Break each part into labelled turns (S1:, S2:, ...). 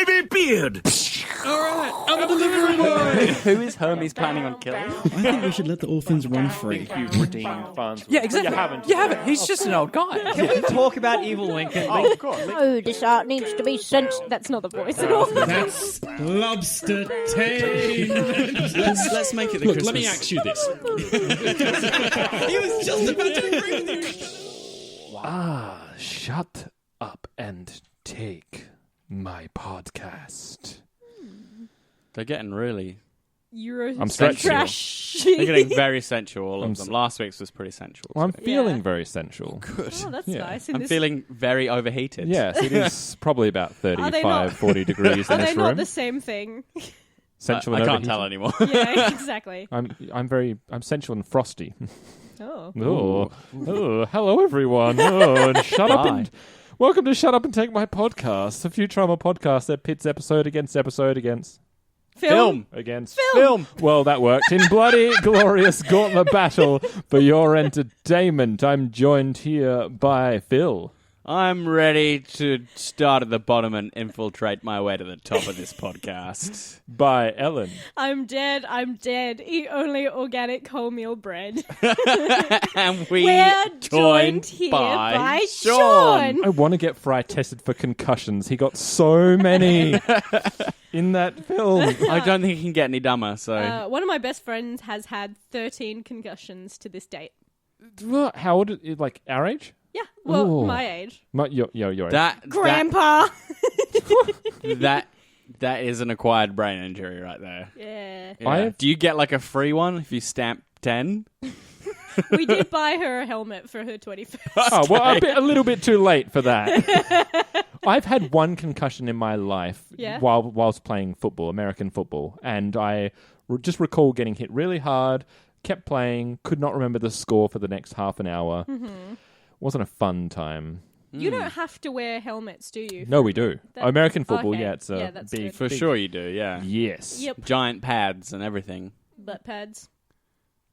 S1: baby beard.
S2: All right, I'm a delivery boy.
S3: Who is Hermes planning on killing?
S2: I think we should let the orphans run free.
S1: You've redeemed funds.
S3: Yeah, exactly.
S1: You haven't.
S3: He's just an old guy.
S4: Can we talk about evil Lincoln?
S1: Oh, of course.
S5: Oh, this art needs to be sent. That's not the voice at all.
S2: That's lobster taint.
S6: Let's make it the
S2: Look,
S6: Christmas.
S2: let me ask you this.
S6: He was just about to agree with you.
S1: Shut up and take my podcast.
S3: They're getting really...
S1: I'm stretching.
S3: They're getting very sensual, all of them. Last week's was pretty sensual.
S1: Well, I'm
S3: so-
S1: feeling very sensual.
S6: Good.
S5: Oh, that's
S1: Yeah.
S5: nice.
S3: I'm feeling very overheated.
S1: Yes, it is probably about
S5: they
S1: 35,
S5: not-
S1: 40 degrees in
S5: Are
S1: this
S5: they
S1: room.
S5: not the same thing?
S1: Sensual
S3: I
S1: and
S3: can't
S1: overheated.
S3: tell anymore.
S5: Yeah, exactly.
S1: I'm sensual and frosty.
S5: Oh.
S1: Oh, hello everyone. Oh, and shut up and welcome to Shut Up and Take My Podcast, a Futurama podcast that pits episode against
S5: Film.
S1: against
S3: Film.
S1: Well, that worked. In bloody glorious gauntlet battle for your entertainment, I'm joined here by Phil.
S3: I'm ready to start at the bottom and infiltrate my way to the top of this podcast.
S1: By Ellen.
S5: I'm dead. Eat only organic wholemeal bread.
S3: And we're
S5: joined here by Sean.
S1: I want to get Fry tested for concussions. He got so many in that film.
S3: I don't think he can get any dumber, so...
S5: One of my best friends has had 13 concussions to this date.
S1: How old? Like our age?
S5: Yeah, well,
S1: Ooh.
S5: my age.
S1: Your age.
S5: Grandpa.
S3: That is an acquired brain injury right there.
S5: Yeah.
S3: Yeah. Do you get like a free one if you stamp 10?
S5: We did buy her a helmet for her 21st.
S1: Oh, well, a little bit too late for that. I've had one concussion in my life whilst playing football, American football, and I just recall getting hit really hard, kept playing, could not remember the score for the next half an hour. Mm-hmm. Wasn't a fun time.
S5: You don't have to wear helmets, do you?
S1: No, we do. American football,
S5: okay.
S1: It's a
S5: that's
S1: big...
S5: good.
S3: For sure you do, yeah.
S1: Yes.
S5: Yep.
S3: Giant pads and everything.
S5: Butt pads.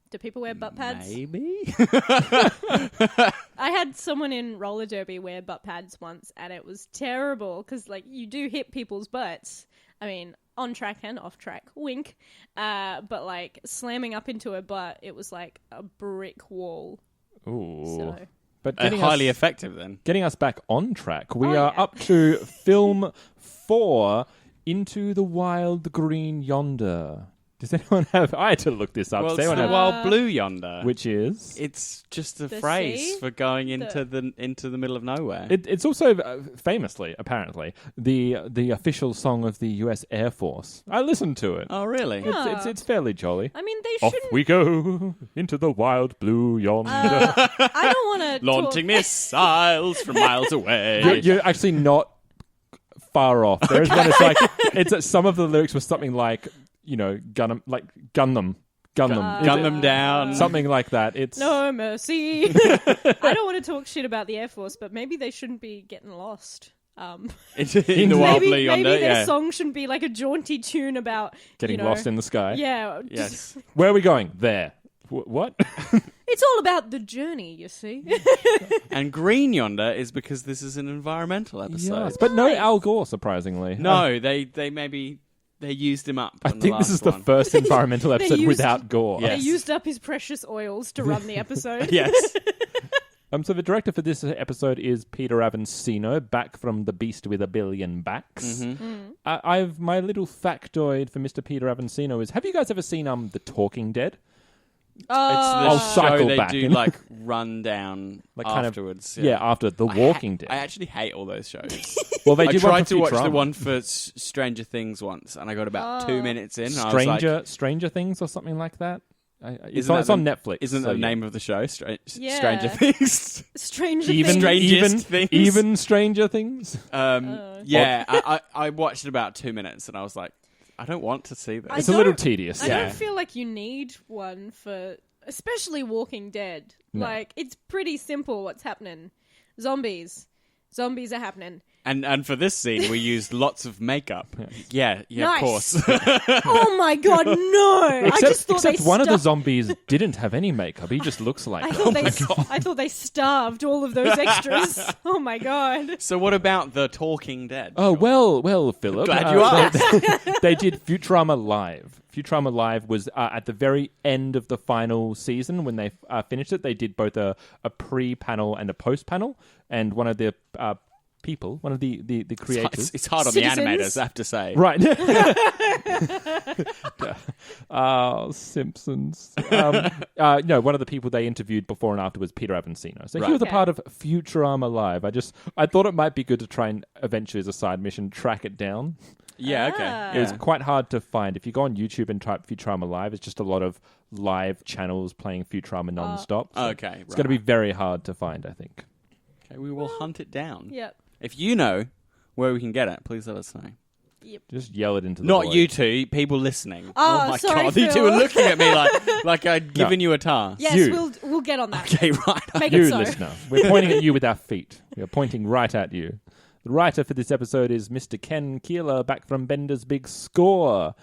S5: Do people wear butt pads?
S3: Maybe?
S5: I had someone in roller derby wear butt pads once, and it was terrible because, like, you do hit people's butts. I mean, on track and off track, wink. But like slamming up into a butt, it was like a brick wall.
S1: Ooh.
S5: So.
S1: But
S3: highly effective then.
S1: Getting us back on track, we are up to film 4, Into the Wild Green Yonder. Does anyone have... I had to look this up.
S3: Well,
S1: Does anyone have...
S3: Wild Blue Yonder.
S1: Which is?
S3: It's just a
S5: The
S3: phrase
S5: sea?
S3: for going into the middle of nowhere.
S1: It's also, famously, apparently, the official song of the US Air Force. I listened to it.
S3: Oh, really?
S1: It's fairly jolly.
S5: I mean, they
S1: Off
S5: shouldn't...
S1: we go into the wild blue yonder.
S5: I don't want to...
S3: Launching missiles from miles away.
S1: You're actually not far off. There is one that's like... some of the lyrics were something like... You know, gun them
S3: Gun them down.
S1: Something like that. It's
S5: No mercy. I don't want to talk shit about the Air Force, but maybe they shouldn't be getting lost.
S3: in the Wild Blue Yonder,
S5: maybe their song shouldn't be like a jaunty tune about
S1: getting lost in the sky.
S5: Yeah.
S3: Yes.
S1: Where are we going? There. What?
S5: It's all about the journey, you see.
S3: And Green Yonder is because this is an environmental episode.
S1: Yes, but no Al Gore, surprisingly.
S3: No, they maybe... They used him up.
S1: I think this is the first environmental episode without Gore.
S3: Yes.
S5: They used up his precious oils to run the episode.
S3: Yes.
S1: So the director for this episode is Peter Avancino, back from The Beast with a Billion Backs. Mm-hmm. My little factoid for Mr. Peter Avancino is: have you guys ever seen The Talking Dead?
S3: It's the
S1: I'll
S3: show
S1: cycle
S3: they
S1: back.
S3: do like run down
S1: Like
S3: afterwards.
S1: kind of, after The Walking Dead.
S3: I actually hate all those shows.
S1: Well, they
S3: I
S1: did
S3: tried to
S1: one for
S3: watch the
S1: Futurama.
S3: one for Stranger Things once, and I got about 2 minutes in. And I was like,
S1: Stranger Things or something like that. It's
S3: Isn't
S1: on
S3: that
S1: Netflix.
S3: Isn't
S1: so
S3: the
S1: yeah.
S3: name of the show
S5: Yeah.
S3: Stranger Things?
S5: Stranger
S1: Even
S5: Things.
S3: Strangest Things?
S1: even Stranger Things.
S3: Yeah, I watched about 2 minutes, and I was like, I don't want to see this.
S5: I
S1: It's a little
S5: don't-
S1: tedious.
S5: I
S3: Yeah.
S5: don't feel like you need one for, especially Walking Dead.
S1: No.
S5: Like, it's pretty simple what's happening. Zombies. Zombies are happening.
S3: And for this scene, we used lots of makeup. Yeah,
S5: Nice.
S3: of course.
S5: Oh my god, no! I just thought
S1: Except
S5: they
S1: one of the
S5: stuffed-
S1: zombies didn't have any makeup. He just looks like
S5: I
S1: it.
S5: thought they starved all of those extras. Oh my god.
S3: So what about the Talking Dead?
S1: Oh, well, Philip.
S3: Glad you asked.
S1: They did Futurama Live. Futurama Live was at the very end of the final season when they finished it. They did both a pre-panel and a post-panel. And one of the people, one of the creators...
S3: It's hard on
S5: Citizens?
S3: the animators, I have to say.
S1: Right. Oh, Simpsons. No, one of the people they interviewed before and after was Peter Avancino. So he was a
S5: Okay.
S1: part of Futurama Live. I thought it might be good to try and eventually, as a side mission, track it down.
S3: Yeah, okay.
S5: Ah.
S1: It was quite hard to find. If you go on YouTube and type Futurama Live, it's just a lot of live channels playing Futurama non-stop. So
S3: Okay,
S1: it's going to be very hard to find, I think.
S3: Okay, we will hunt it down.
S5: Yep.
S3: If you know where we can get it, please let us know.
S1: Just yell it into the
S3: Not
S1: void.
S3: you two, people listening.
S5: Oh,
S3: my
S5: sorry,
S3: god, you two
S5: Phil.
S3: are looking at me like I'd given you a task.
S5: Yes,
S1: You.
S5: we'll get on that.
S3: Okay, right.
S5: Make
S1: You,
S5: it so.
S1: listener. We're pointing at you with our feet. We are pointing right at you. The writer for this episode is Mr. Ken Keeler, back from Bender's Big Score.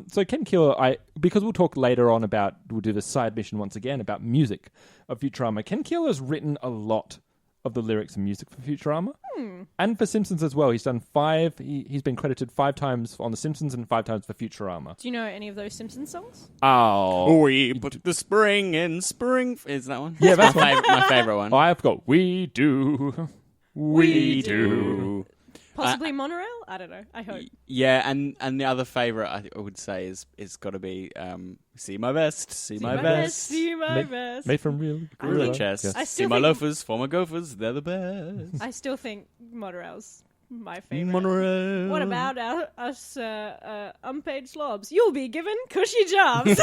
S1: So Ken Keeler, because we'll talk later on we'll do the side mission once again about music of Futurama. Ken Keeler's written a lot of the lyrics and music for Futurama. And for Simpsons as well. He's done 5, he's been credited 5 times on The Simpsons and 5 times for Futurama.
S5: Do you know any of those Simpsons songs?
S1: Oh.
S3: We put the spring in spring. Is that one?
S1: Yeah, that's
S3: my favorite one.
S1: I've got We Do. We Do.
S5: Possibly Monorail? I don't know. I hope.
S3: Yeah, and the other favorite I would say is got to be See My Best, See My Best.
S5: See my
S1: Made-
S5: best.
S1: Made from real
S3: Gorilla
S1: gorilla.
S3: chest.
S1: Yes.
S5: I
S3: See
S5: still
S3: my
S5: think-
S3: loafers, former gophers, they're the best.
S5: I still think Monorail's my favorite.
S3: Monorail.
S5: What about us unpaid slobs? You'll be given cushy jobs.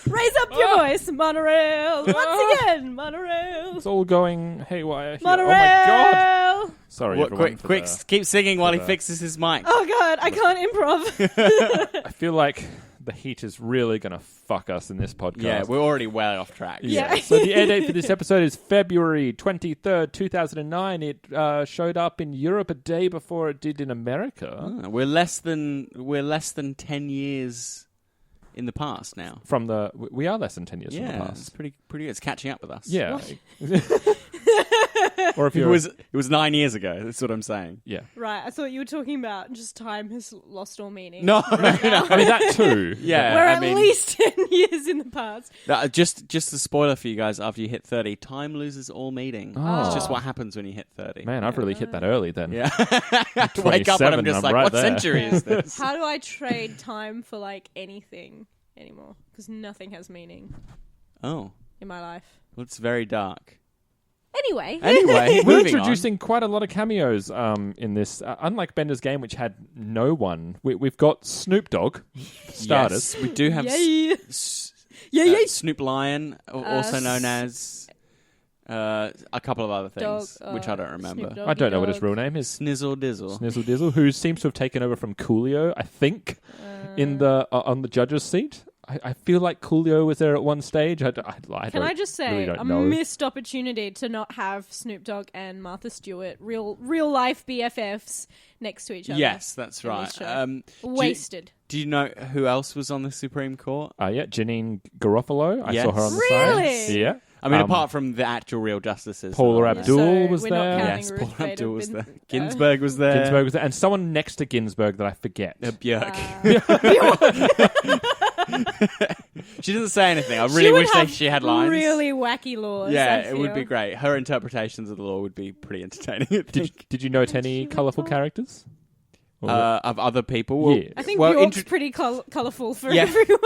S5: Raise up your voice, Monorail. Once again, Monorail.
S1: It's all going haywire here.
S5: Monorail.
S1: Oh my god! Sorry,
S3: What,
S1: everyone.
S3: quick, keep singing while he fixes his mic.
S5: Oh god, I can't improv.
S1: I feel like the heat is really going to fuck us in this podcast.
S3: Yeah, we're already well off track.
S5: Yeah.
S1: So the air date for this episode is February 23rd, 2009. It showed up in Europe a day before it did in America.
S3: Ah, we're less than 10 years in the past now.
S1: We are less than 10 years from the
S3: Yeah,
S1: past.
S3: it's pretty good. It's catching up with us.
S1: Yeah. Or if
S3: It
S1: you're...
S3: was 9 years ago. That's what I'm saying.
S1: Yeah.
S5: Right, I thought you were talking about just time has lost all meaning.
S3: No,
S5: Right now.
S1: I mean, that too.
S3: Yeah,
S5: We're
S3: I
S5: at
S3: mean,
S5: least 10 years in the past.
S3: just a spoiler for you guys. After you hit 30, time loses all meaning.
S1: Oh.
S3: It's just what happens when you hit 30.
S1: Man, I've really hit that early then.
S3: Yeah. Wake up and I'm
S1: 27,
S3: just
S1: I'm
S3: like,
S1: right
S3: what
S1: there.
S3: century is this?
S5: How do I trade time for like anything anymore? Because nothing has meaning
S3: Oh,
S5: in my life.
S3: well, it's very dark.
S5: Anyway,
S3: Anyway,
S1: We're
S3: moving on.
S1: introducing quite a lot of cameos in this. Unlike Bender's Game, which had no one, we've got Snoop Dogg, starters.
S3: Yes, we do have
S5: yay,
S3: S-
S5: yay.
S3: Snoop Lion, also known as a couple of other things,
S5: Dog,
S3: which I don't remember.
S5: Snoop Doggy
S1: I don't know what his
S5: Dogg.
S1: real name is.
S3: Snizzle Dizzle.
S1: Snizzle Dizzle, who seems to have taken over from Coolio, I think, in the on the judge's seat. I feel like Coolio was there at one stage. I
S5: Can
S1: don't-
S5: I just
S1: really
S5: say
S1: don't
S5: a
S1: know.
S5: missed opportunity to not have Snoop Dogg and Martha Stewart, real life BFFs, next to each other?
S3: Yes, that's
S5: in
S3: right.
S5: this show.
S3: Do you-
S5: Wasted.
S3: Do you know who else was on the Supreme Court?
S1: Yeah, Janine Garofalo. I
S3: Yes.
S1: saw her on the
S5: Really?
S1: side. Yeah.
S3: I mean,
S1: Um,
S3: apart from the actual real justices.
S1: Paula
S3: that are on
S1: Abdul
S3: there.
S5: So
S1: was
S5: we're not
S1: there.
S5: counting
S3: Yes,
S5: Ruth
S3: Paula
S5: Bader
S3: Abdul was
S5: Bin-
S3: there. Ginsburg was there.
S1: Ginsburg was there, and someone next to Ginsburg that I forget.
S3: Björk.
S5: Uh,
S3: She doesn't say anything. I
S5: she
S3: really
S5: would
S3: wish
S5: have
S3: she had lines.
S5: Really wacky laws.
S3: Yeah,
S5: I
S3: it would be
S5: feel.
S3: great. Her interpretations of the law would be pretty entertaining. I think.
S1: Did you note any
S5: would
S1: colourful
S5: talk.
S1: characters? Or-
S3: Of other people. Well,
S1: Yeah.
S5: I think
S3: well,
S5: Bjork's pretty colourful for
S3: Yeah.
S5: everyone.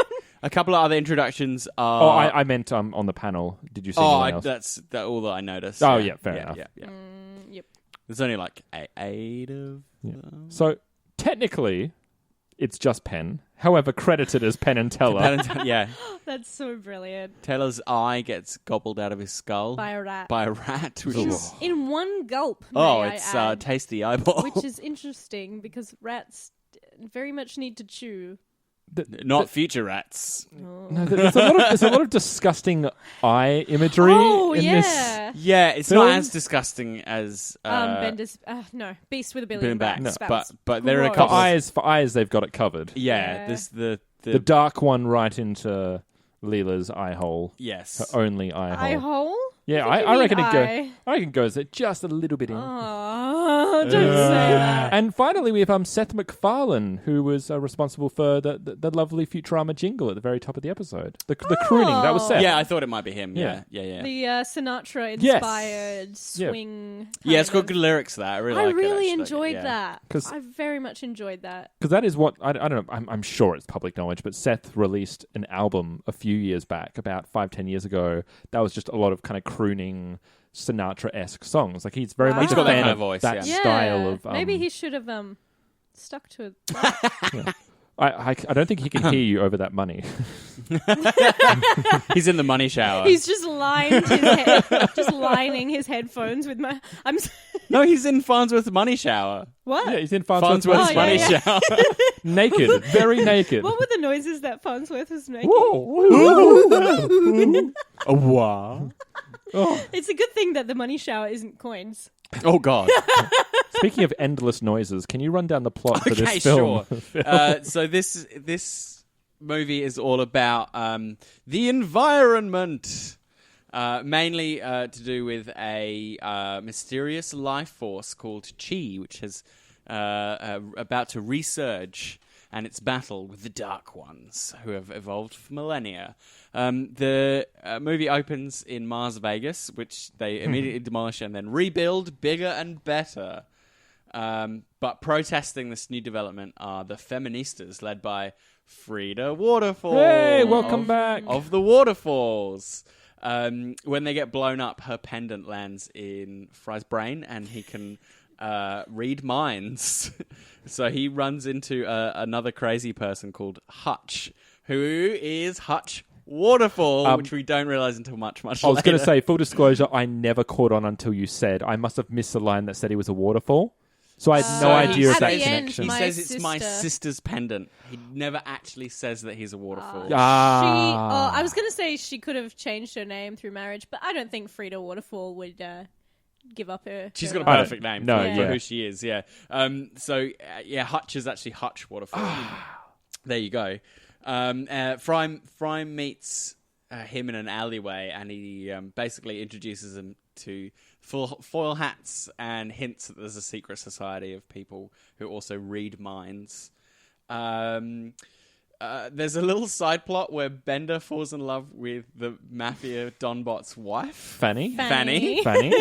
S3: a couple of other introductions are.
S1: I meant on the panel. Did you see
S3: Oh,
S1: anyone else?
S3: that's all that I noticed.
S1: Oh, yeah, fair enough.
S3: Yeah.
S5: Yep.
S3: There's only like eight of
S1: Yeah.
S3: them.
S1: So technically, it's just Penn. However, credited as Penn and Teller.
S3: Yeah.
S5: That's so brilliant.
S3: Teller's eye gets gobbled out of his skull
S5: By a rat.
S3: by a rat, which is
S5: In one gulp.
S3: oh,
S5: may I
S3: it's
S5: add,
S3: tasty eyeball.
S5: which is interesting because rats very much need to chew
S3: Not future rats.
S1: No, there's a lot of disgusting eye imagery in this.
S3: Yeah, it's
S1: film?
S3: not as disgusting as
S5: Bender's Beast with a Billion Backs.
S3: No, but there are a
S5: Gross.
S3: couple
S1: For eyes, they've got it covered.
S3: Yeah,
S5: Yeah.
S3: this the
S1: dark one right into Leela's eye hole.
S3: yes.
S1: Her only eye hole.
S5: Eye hole?
S1: Yeah,
S5: I think
S1: I
S5: you
S1: reckon
S5: mean
S1: I reckon it goes just a little bit in.
S5: Oh, don't say that.
S1: And finally, we have Seth MacFarlane, who was responsible for the lovely Futurama jingle at the very top of the episode. The crooning, that was Seth.
S3: Yeah, I thought it might be him.
S1: Yeah.
S3: Yeah.
S5: The Sinatra-inspired swing.
S3: Yeah, it's got
S5: kind
S3: good lyrics. That I really
S5: I
S3: like it,
S5: really
S3: actually.
S5: enjoyed
S3: Yeah.
S5: that.
S1: 'Cause-
S5: I very much enjoyed that.
S1: Because that is what I don't know. I'm sure it's public knowledge, but Seth released an album a few years back, about 5-10 years ago. That was just a lot of kind of crooning Sinatra-esque songs. Like he's very
S5: Wow.
S1: much
S5: He's
S1: a
S5: got that
S1: fan
S3: kind
S1: of
S3: of voice,
S1: that
S3: yeah.
S1: style of.
S5: Maybe he should have stuck to it.
S1: I don't think he can hear you over that money.
S3: He's in the money shower.
S5: He's just lining his headphones with my.
S3: No, he's in Farnsworth's money shower.
S5: What?
S1: Yeah, he's in Farnsworth's
S3: Farnsworth's
S5: Oh,
S3: money
S5: yeah.
S3: shower.
S1: naked, very naked.
S5: What were the noises that Farnsworth was making?
S3: A what?
S5: It's a good thing that the money shower isn't coins.
S3: Oh God.
S1: Speaking of endless noises, can you run down the plot for
S3: Okay,
S1: this film?
S3: sure. So this movie is all about the environment, mainly to do with a mysterious life force called Chi, which is about to resurge and its battle with the Dark Ones, who have evolved for millennia. The movie opens in Mars Vegas, which they immediately demolish and then rebuild bigger and better. But protesting this new development are the feministas, led by Frida Waterfall.
S1: Hey, welcome back.
S3: Of the Waterfalls. When they get blown up, her pendant lands in Fry's brain, and he can read minds. So he runs into another crazy person called Hutch, who is Hutch Waterfall, which we don't realize until much later.
S1: I was going to say, full disclosure, I never caught on until you said. I must have missed the line that said he was a waterfall. So I had no idea of
S5: at
S1: that
S5: the end,
S1: connection.
S3: He
S5: My
S3: says it's my
S5: sister.
S3: sister's pendant. He never actually says that he's a waterfall.
S5: I was going to say she could have changed her name through marriage, but I don't think Frida Waterfall would give up her.
S3: She's
S5: her
S3: got a
S5: role.
S3: perfect name
S1: No,
S3: for
S1: yeah.
S3: who she is, yeah. Hutch is actually Hutch Waterfall. There you go. Fry meets him in an alleyway, and he basically introduces him to foil hats and hints that there's a secret society of people who also read minds. There's a little side plot where Bender falls in love with the mafia Donbot's wife,
S1: Fanny?
S5: Fanny.
S1: Fanny?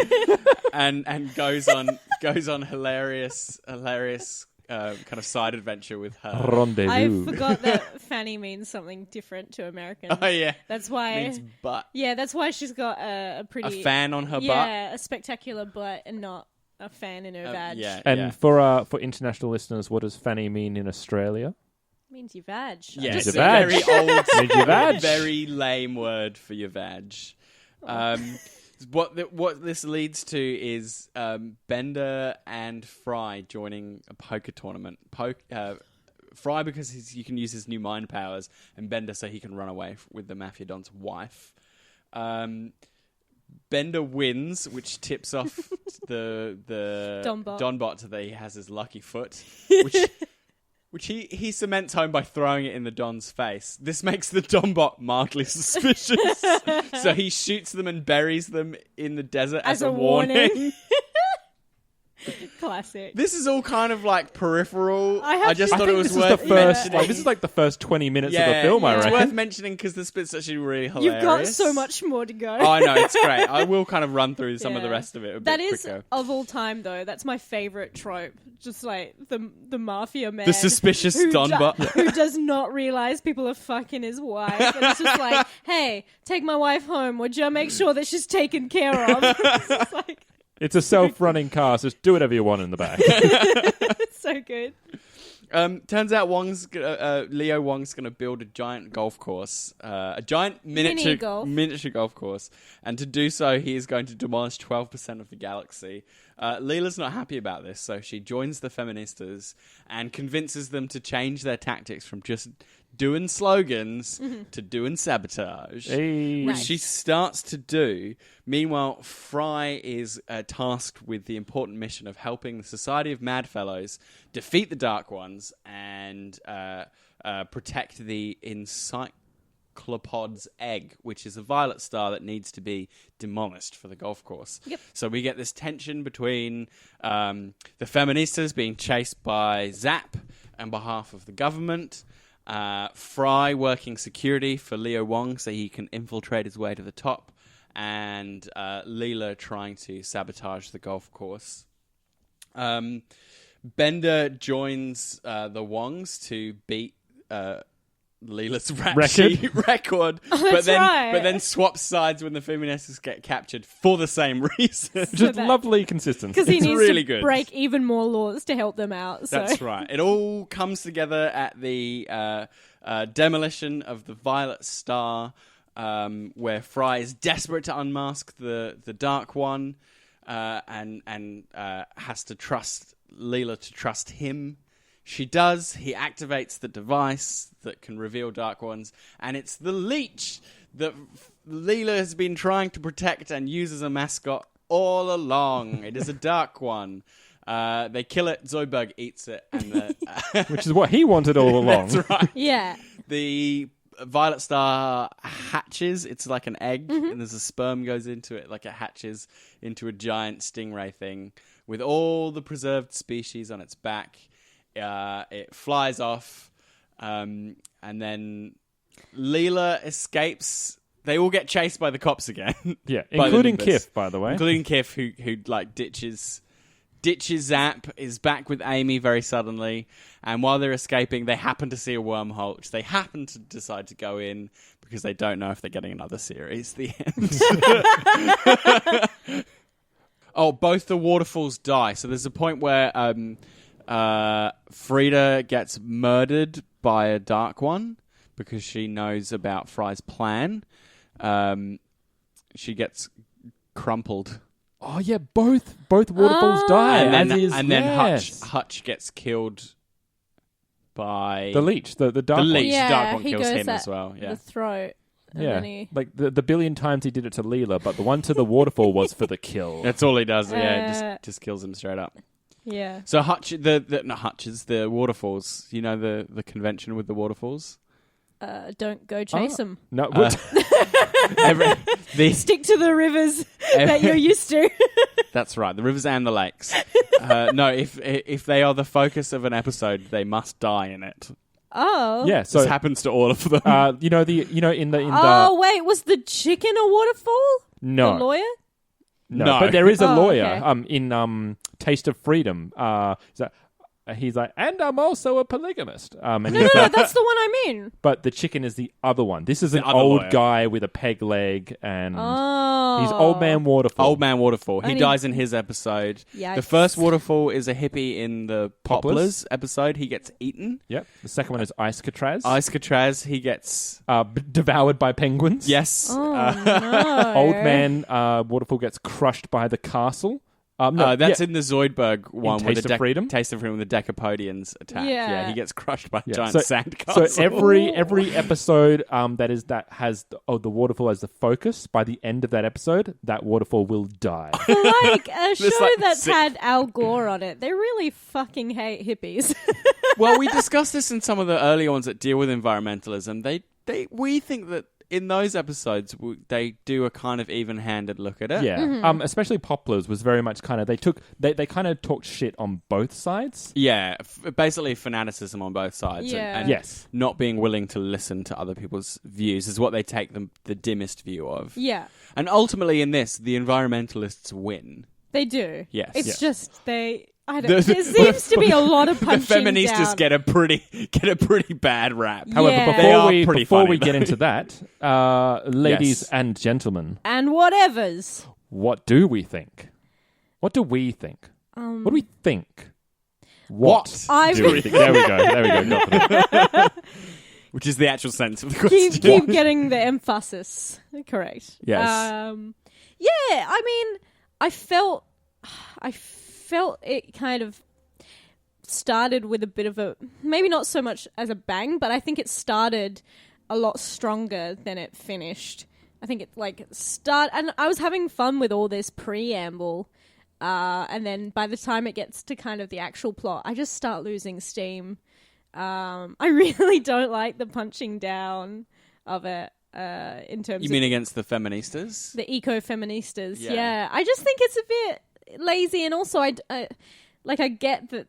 S3: and goes on hilarious kind of side adventure with her.
S1: Rendezvous.
S5: I forgot that Fanny means something different to Americans.
S3: Oh yeah,
S5: That's why.
S3: means butt.
S5: Yeah, that's why she's got a pretty
S3: A fan on her butt.
S5: Yeah, a spectacular butt, and not a fan in her vag.
S3: Yeah,
S1: And
S3: yeah.
S1: for international listeners, what does Fanny mean in Australia?
S5: Means you vag.
S3: Yeah,
S1: Means
S3: it's
S1: your
S3: a
S1: vag.
S3: very old,
S1: Means your vag.
S3: very lame word for your vag. What this leads to is Bender and Fry joining a poker tournament. Fry because you can use his new mind powers, and Bender so he can run away with the Mafia Don's wife. Bender wins, which tips off the Donbot that he has his lucky foot, which he cements home by throwing it in the Don's face. This makes the Donbot mildly suspicious, so he shoots them and buries them in the desert as a warning.
S5: Classic.
S3: This is all kind of like peripheral. I just
S1: I
S3: thought
S1: think
S3: it was
S1: this is
S3: worth
S1: the first.
S3: mentioning.
S1: This is like the first 20 minutes of the film. I
S3: it's
S1: reckon.
S3: worth mentioning because this bit's actually really hilarious.
S5: You've got so much more to go.
S3: Oh, I know, it's great. I will kind of run through some of the
S5: Yeah.
S3: rest of it a bit
S5: That is
S3: quicker.
S5: of all time, though. That's my favorite trope. Just like the mafia man,
S3: The suspicious Donbot.
S5: who does not realize people are fucking his wife. And it's just like, hey, take my wife home. Would you make sure that she's taken care of? It's just like,
S1: It's a self-running car, so just do whatever you want in the back.
S5: it's so good.
S3: Turns out Leo Wong's going to build a giant golf course, a giant miniature golf course, and to do so, he is going to demolish 12% of the galaxy. Leela's not happy about this, so she joins the feministas and convinces them to change their tactics from just doing slogans to doing sabotage, which she starts to do. Meanwhile, Fry is tasked with the important mission of helping the Society of Mad Fellows defeat the Dark Ones and protect the Encyclopod's egg, which is a violet star that needs to be demolished for the golf course.
S5: Yep.
S3: So we get this tension between the feministas being chased by Zap on behalf of the government, Fry working security for Leo Wong so he can infiltrate his way to the top, and Leela trying to sabotage the golf course. Bender joins the Wongs to beat Leela's record, but then swaps sides when the feministas get captured for the same reason.
S1: Just lovely consistency.
S5: Because he
S3: It's
S5: needs
S3: really
S5: to
S3: good.
S5: break even more laws to help them out. So.
S3: That's right. It all comes together at the demolition of the Violet Star, where Fry is desperate to unmask the Dark One, and has to trust Leela to trust him. She does. He activates the device that can reveal Dark Ones, and it's the leech that Leela has been trying to protect and use as a mascot all along. It is a Dark One. They kill it. Zoidberg eats it, and
S1: which is what he wanted all along.
S3: That's right.
S5: Yeah.
S3: The Violet Star hatches. It's like an egg, and there's a sperm goes into it, like it hatches into a giant stingray thing with all the preserved species on its back. It flies off, and then Leela escapes. They all get chased by the cops again.
S1: Yeah,
S3: by
S1: including
S3: the Nimbus.
S1: Kif, by the way.
S3: Including Kif, who like ditches Zap, is back with Amy very suddenly, and while they're escaping, they happen to see a wormhole, which they happen to decide to go in because they don't know if they're getting another series. The end. Oh, both the waterfalls die. So there's a point where Frida gets murdered by a Dark One because she knows about Fry's plan. She gets crumpled.
S1: Oh yeah, both waterfalls die.
S3: And then Hutch gets killed by
S1: the leech, the Dark One.
S3: The leech,
S5: Yeah,
S3: Dark One
S5: he
S3: kills
S5: goes
S3: him
S5: at
S3: as well. Yeah,
S5: the throat. And
S1: Yeah,
S5: then he...
S1: like the billion times he did it to Leela, but the one to the waterfall was for the kill.
S3: that's all he does. Yeah, just kills him straight up.
S5: Yeah.
S3: So Hutch, not Hutches, the waterfalls. You know the convention with the waterfalls.
S5: Don't go chase them.
S1: No,
S5: Stick to the rivers that you're used to.
S3: That's right, the rivers and the lakes. No, if they are the focus of an episode, they must die in it.
S5: Oh.
S3: Yeah, so this happens to all of them.
S1: in the
S5: Oh wait, was the chicken a waterfall?
S1: No.
S5: The lawyer?
S1: No, but there is a lawyer
S5: okay.
S1: in Taste of Freedom. He's like, and I'm also a polygamist. And
S5: No, that's the one I mean.
S1: But the chicken is the other one. This is an
S3: other
S1: old
S3: lawyer.
S1: guy with a peg leg, and
S5: Oh.
S1: he's Old Man Waterfall.
S3: Old Man Waterfall. He
S5: And
S3: dies in his episode.
S5: Yikes.
S3: The first waterfall is a hippie in the
S1: Poplars.
S3: Poplars episode. He gets eaten.
S1: Yep. The second one is Icecatraz.
S3: Icecatraz, he gets...
S1: devoured by penguins.
S3: Yes.
S5: Oh, no.
S1: Old Man Waterfall gets crushed by the castle.
S3: That's in the Zoidberg one
S1: Taste of Freedom?
S3: Taste of Freedom, the Decapodians attack.
S5: Yeah.
S3: He gets crushed by a
S1: Yeah.
S3: giant
S1: So
S3: sandcastle.
S1: So every episode that has the waterfall as the focus, by the end of that episode, that waterfall will die.
S5: Like a show
S3: like
S5: that's had Al Gore on it. They really fucking hate hippies.
S3: Well, we discussed this in some of the earlier ones that deal with environmentalism. We think that in those episodes, they do a kind of even-handed look at it.
S1: Yeah,
S5: Mm-hmm.
S1: Especially Poplars was very much kind of they kind of talked shit on both sides.
S3: Yeah, basically fanaticism on both sides.
S5: Yeah.
S3: And
S1: Yes.
S3: not being willing to listen to other people's views is what they take the dimmest view of.
S5: Yeah,
S3: And ultimately in this, the environmentalists win.
S5: they do.
S3: Yes.
S5: It's
S3: Yeah.
S5: just there seems to be a lot of
S3: The
S5: punching
S3: feministas
S5: down.
S3: get a pretty bad rap.
S1: However,
S5: Yeah.
S3: They are
S1: before
S3: pretty
S1: we
S3: funny,
S1: get
S3: though.
S1: into that, ladies
S3: Yes.
S1: and gentlemen,
S5: And whatevers.
S1: what do we think? What do we think? What do we think? What
S5: I
S1: do we think? There we go. Got that.
S3: Which is the actual sense of the question.
S5: keep getting the emphasis correct.
S3: Yes.
S5: Yeah, I mean, I felt I felt it kind of started with a bit of a, maybe not so much as a bang, but I think it started a lot stronger than it finished. I think it and I was having fun with all this preamble, and then by the time it gets to kind of the actual plot, I just start losing steam. I really don't like the punching down of it. In terms,
S3: you mean against the feministas,
S5: the eco-feministas? Yeah, I just think it's a bit lazy, and also I get that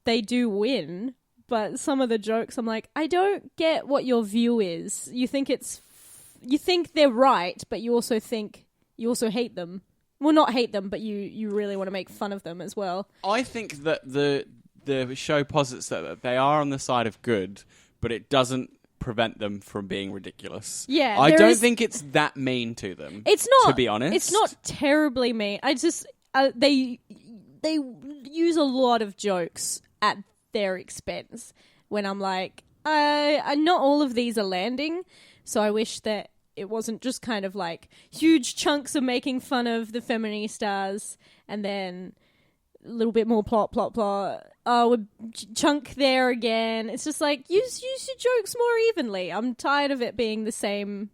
S5: they do win, but some of the jokes, I'm like, I don't get what your view is. You think they're right, but you also hate them. Well, not hate them, but you really want to make fun of them as well.
S3: I think that the show posits that they are on the side of good, but it doesn't prevent them from being ridiculous.
S5: Yeah,
S3: I don't think it's that mean to them.
S5: It's not,
S3: to be honest.
S5: It's not terribly mean. I just they use a lot of jokes at their expense. When I'm like, not all of these are landing, so I wish that it wasn't just kind of like huge chunks of making fun of the feministas and then a little bit more plot. Oh, chunk there again. It's just like, use your jokes more evenly. I'm tired of it being the same,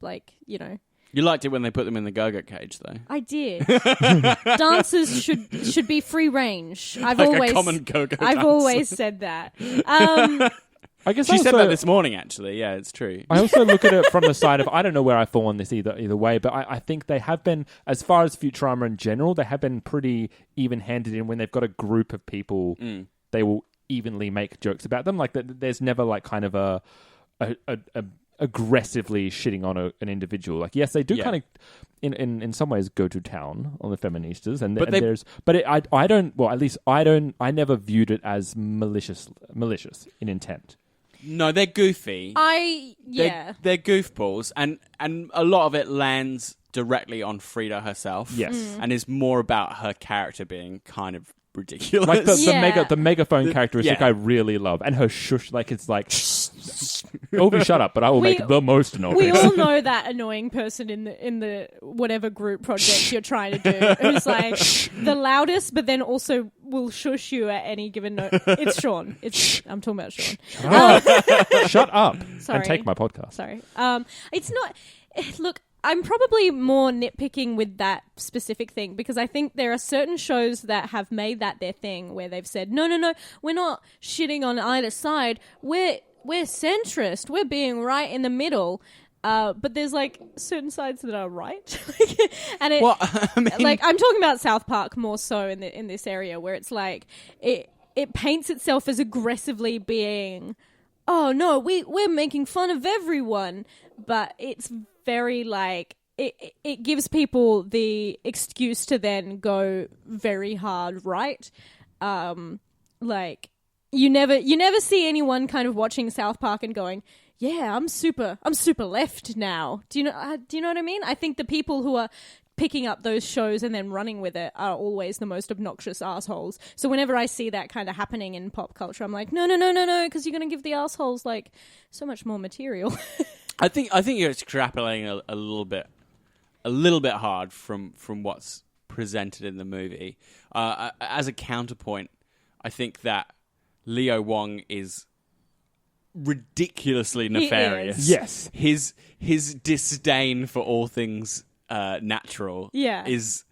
S3: You liked it when they put them in the go-go cage, though.
S5: I did. Dancers should be free range. I've
S3: common go-go
S5: I've
S3: dancer.
S5: always said that.
S1: I guess
S3: She said that this morning, actually. Yeah, it's true.
S1: I also look at it from the side of, I don't know where I fall on this either way, but I think they have been, as far as Futurama in general, they have been pretty even-handed in when they've got a group of people, they will evenly make jokes about them. Like, there's never like kind of a aggressively shitting on an individual. Like, yes, they do kind of in some ways go to town on the feministas, I never viewed it as malicious in intent.
S3: No, they're goofy. They're goofballs, and a lot of it lands directly on Frida herself.
S1: Yes.
S3: And is more about her character being kind of ridiculous.
S1: Like the megaphone characteristic I really love. And her shush, like it's like Obi, shut up, but I will make the most noise.
S5: We all know that annoying person in the whatever group project you're trying to do, who's like the loudest, but then also will shush you at any given note. It's Sean. I'm talking about Sean.
S1: Shut up.
S5: Sorry.
S1: And take my podcast.
S5: Sorry. It's not. Look, I'm probably more nitpicking with that specific thing because I think there are certain shows that have made that their thing where they've said, no, we're not shitting on either side. We're centrist. We're being right in the middle. But there's like certain sides that are right. And I'm talking about South Park more so in this area where it's like it paints itself as aggressively being, oh no, we're making fun of everyone, but it's very like it gives people the excuse to then go very hard right. Like you never see anyone kind of watching South Park and going, yeah, I'm super left now. Do you know what I mean? I think the people who are picking up those shows and then running with it are always the most obnoxious assholes. So whenever I see that kind of happening in pop culture, I'm like, no, because you're going to give the assholes like so much more material.
S3: I think you're extrapolating a little bit hard from what's presented in the movie. As a counterpoint, I think that Leo Wong is ridiculously nefarious.
S1: Yes,
S3: his disdain for all things natural is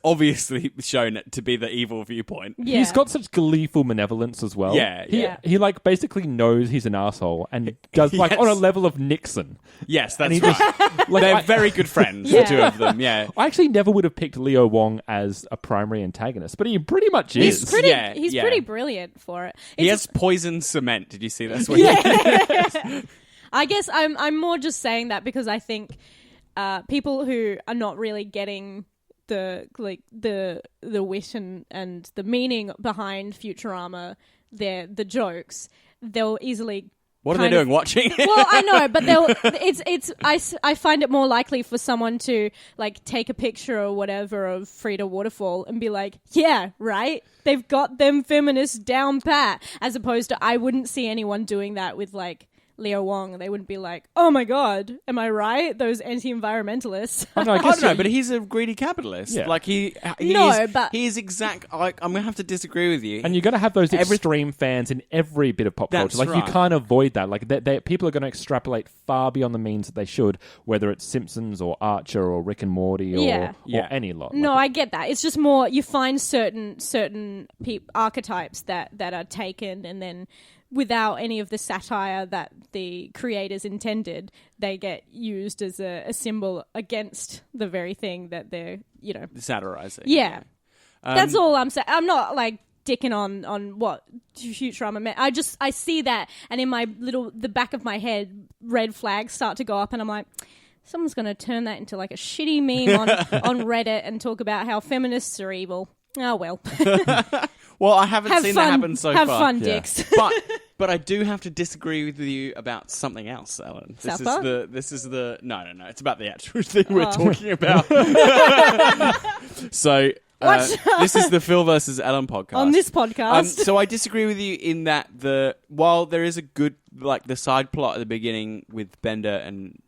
S3: obviously shown to be the evil viewpoint.
S5: Yeah.
S1: He's got such gleeful malevolence as well. He like basically knows he's an asshole and does like on a level of Nixon.
S3: Yes, that's right. They're very good friends, the two of them. Yeah,
S1: I actually never would have picked Leo Wong as a primary antagonist, but he pretty much is.
S5: He's pretty brilliant for it.
S3: He has poison cement. Did you see that?
S5: I guess I'm more just saying that because I think people who are not really getting the wit and the meaning behind Futurama, the jokes, they'll easily.
S3: What are they doing? Watching?
S5: Well, I know, but I find it more likely for someone to like take a picture or whatever of Frida Waterfall and be like, yeah, right, they've got them feminists down pat, as opposed to I wouldn't see anyone doing that with like Leo Wong, they wouldn't be like, "Oh my god, am I right? Those anti-environmentalists."
S1: I
S3: I don't know, but he's a greedy capitalist.
S1: Yeah.
S3: Like he is exact. Like, I'm gonna have to disagree with you.
S1: And you're going to have those extreme fans in every bit of pop culture. Like, you can't avoid that. Like, people are going to extrapolate far beyond the means that they should, whether it's Simpsons or Archer or Rick and Morty or any lot.
S5: No, I get that. It's just more you find certain archetypes that are taken, and then without any of the satire that the creators intended, they get used as a symbol against the very thing that they're,
S3: satirizing.
S5: Yeah. That's all I'm saying. I'm not like dicking on what Futurama meant. I see that, and in the back of my head, red flags start to go up, and I'm like, someone's going to turn that into like a shitty meme on Reddit and talk about how feminists are evil. Oh, well.
S3: Well, I haven't seen that happen so far.
S5: Have fun, dicks.
S3: But I do have to disagree with you about something else, Ellen. This is the no. It's about the actual thing we're talking about. So this is the Phil versus Ellen podcast.
S5: On this podcast.
S3: So I disagree with you in that while there is a good, like, the side plot at the beginning with Bender and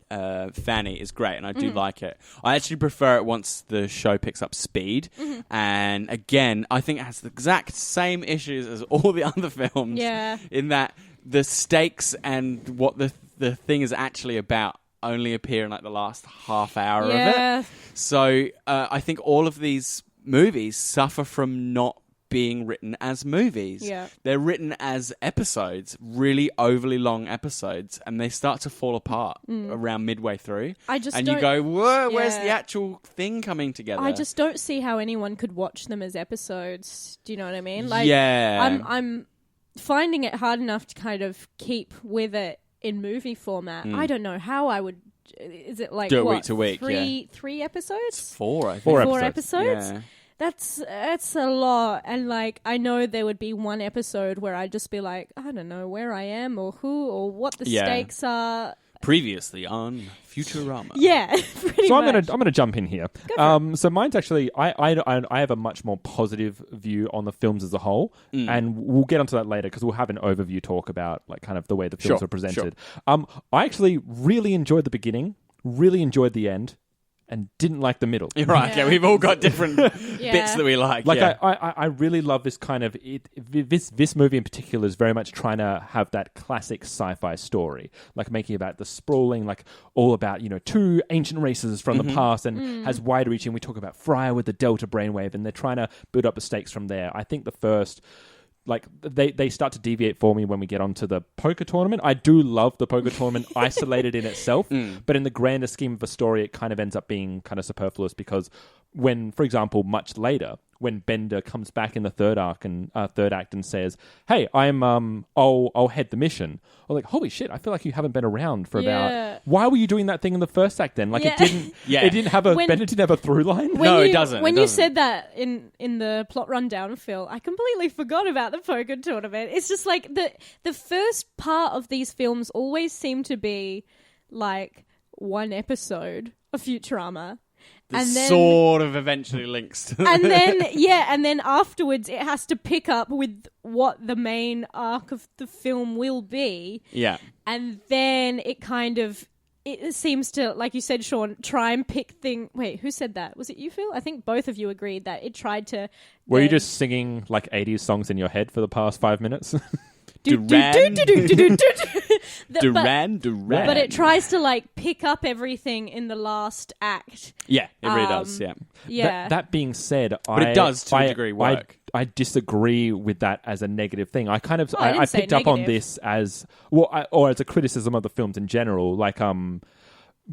S3: Fanny is great, and I do like it. I actually prefer it once the show picks up speed. And again, I think it has the exact same issues as all the other films.
S5: Yeah.
S3: In that the stakes and what the thing is actually about only appear in like the last half hour of it. So I think all of these movies suffer from not being written as movies.
S5: Yeah.
S3: They're written as episodes, really overly long episodes, and they start to fall apart around midway through. You go, whoa, where's the actual thing coming together?
S5: I just don't see how anyone could watch them as episodes. Do you know what I mean? Like, I'm finding it hard enough to kind of keep with it in movie format. I don't know how I would. Is it like
S3: do it week to week?
S5: Three episodes?
S3: It's 4, I think.
S5: Four episodes?
S3: Yeah.
S5: That's a lot. And like, I know there would be one episode where I'd just be like, I don't know where I am or who or what the stakes are.
S3: Previously on Futurama.
S5: Yeah, pretty
S1: so
S5: much.
S1: I'm gonna jump in here. So mine's actually I have a much more positive view on the films as a whole, and we'll get onto that later because we'll have an overview talk about like kind of the way the films are presented. Sure. I actually really enjoyed the beginning, really enjoyed the end, and didn't like the middle.
S3: You're right. Yeah, we've all got different bits that we like.
S1: Like I really love this kind of this movie in particular is very much trying to have that classic sci-fi story, like making about the sprawling, like all about two ancient races from the past, and has wider reaching. We talk about Fryer with the Delta brainwave, and they're trying to build up the stakes from there. I think the first. Like, they start to deviate for me when we get onto the poker tournament. I do love the poker tournament isolated in itself, but in the grander scheme of a story, it kind of ends up being kind of superfluous because when, for example, much later, when Bender comes back in the third act and says, "Hey, I'll head the mission," I'm like, "Holy shit! I feel like you haven't been around for about." Why were you doing that thing in the first act then? Like it didn't. It didn't have a Bender didn't have a through line.
S3: It doesn't.
S5: When you said that in the plot rundown, Phil, I completely forgot about the poker tournament. It's just like the first part of these films always seem to be like one episode of Futurama.
S3: And then, sort of eventually links to
S5: and then afterwards it has to pick up with what the main arc of the film will be. Yeah. And then it seems to, like you said, Sean, try and pick Wait, who said that? Was it you, Phil? I think both of you agreed that it tried to...
S1: Were you just singing like 80s songs in your head for the past 5 minutes?
S3: Duran.
S5: But it tries to like pick up everything in the last act.
S3: Yeah, it really does. Yeah.
S5: Yeah.
S1: That being said,
S3: it does to a degree work.
S1: I disagree with that as a negative thing. I kind of I picked up on this as or as a criticism of the films in general. Like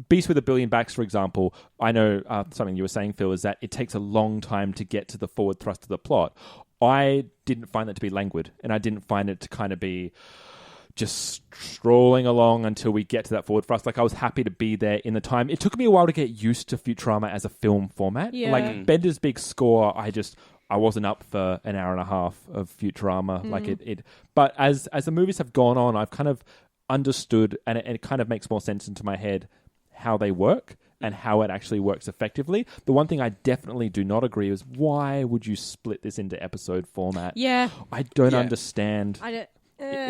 S1: Beast with a Billion Backs, for example. I know something you were saying, Phil, is that it takes a long time to get to the forward thrust of the plot. I didn't find that to be languid, and I didn't find it to kind of be just strolling along until we get to that forward thrust. Like, I was happy to be there in the time. It took me a while to get used to Futurama as a film format. Yeah. Like, Bender's big score, I wasn't up for an hour and a half of Futurama. Like, but as the movies have gone on, I've kind of understood, and it kind of makes more sense into my head how they work and how it actually works effectively. The one thing I definitely do not agree is why would you split this into episode format?
S5: Yeah.
S1: I don't understand.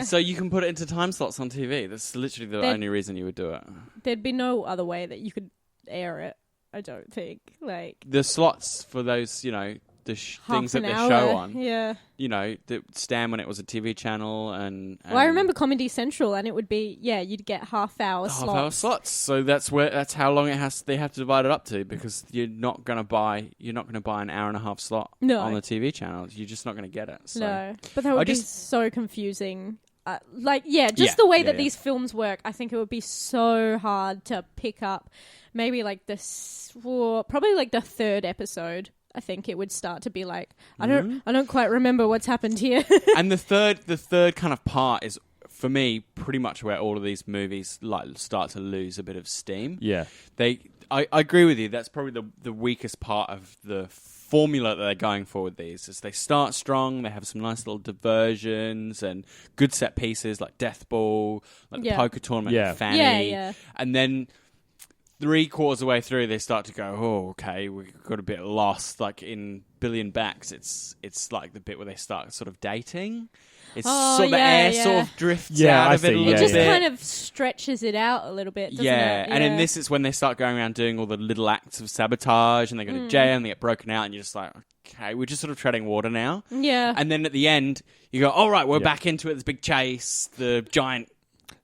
S3: So you can put it into time slots on TV. That's literally the only reason you would do it.
S5: There'd be no other way that you could air it. I don't think. Like
S3: the slots for those, the things that they
S5: hour,
S3: show on.
S5: Yeah.
S3: That stand when it was a TV channel and
S5: Well, I remember Comedy Central, and it would be you'd get half-hour slots.
S3: Half-hour slots. So that's how long they have to divide it up to, because you're not going to buy an hour and a half slot on the TV channel. You're just not going to get it. So.
S5: No, but that would be so confusing. The way that these films work, I think it would be so hard to pick up. Maybe probably like the third episode. I think it would start to be like, I don't quite remember what's happened here.
S3: And the third kind of part is, for me, pretty much where all of these movies start to lose a bit of steam.
S1: Yeah,
S3: I agree with you. That's probably the weakest part of the formula that they're going for with these. Is they start strong, they have some nice little diversions and good set pieces like Death Ball, like the poker tournament, and Fanny, and then 3/4 of the way through, they start to go, oh, okay, we got a bit lost. Like in Billion Backs, it's like the bit where they start sort of dating. It's the air sort of drifts out of it a little bit.
S5: It just kind of stretches it out a little bit, doesn't it? Yeah,
S3: and in this, it's when they start going around doing all the little acts of sabotage, and they go to jail, and they get broken out, and you're just like, okay, we're just sort of treading water now.
S5: Yeah.
S3: And then at the end, you go, all right, we're back into it. This big chase, the giant...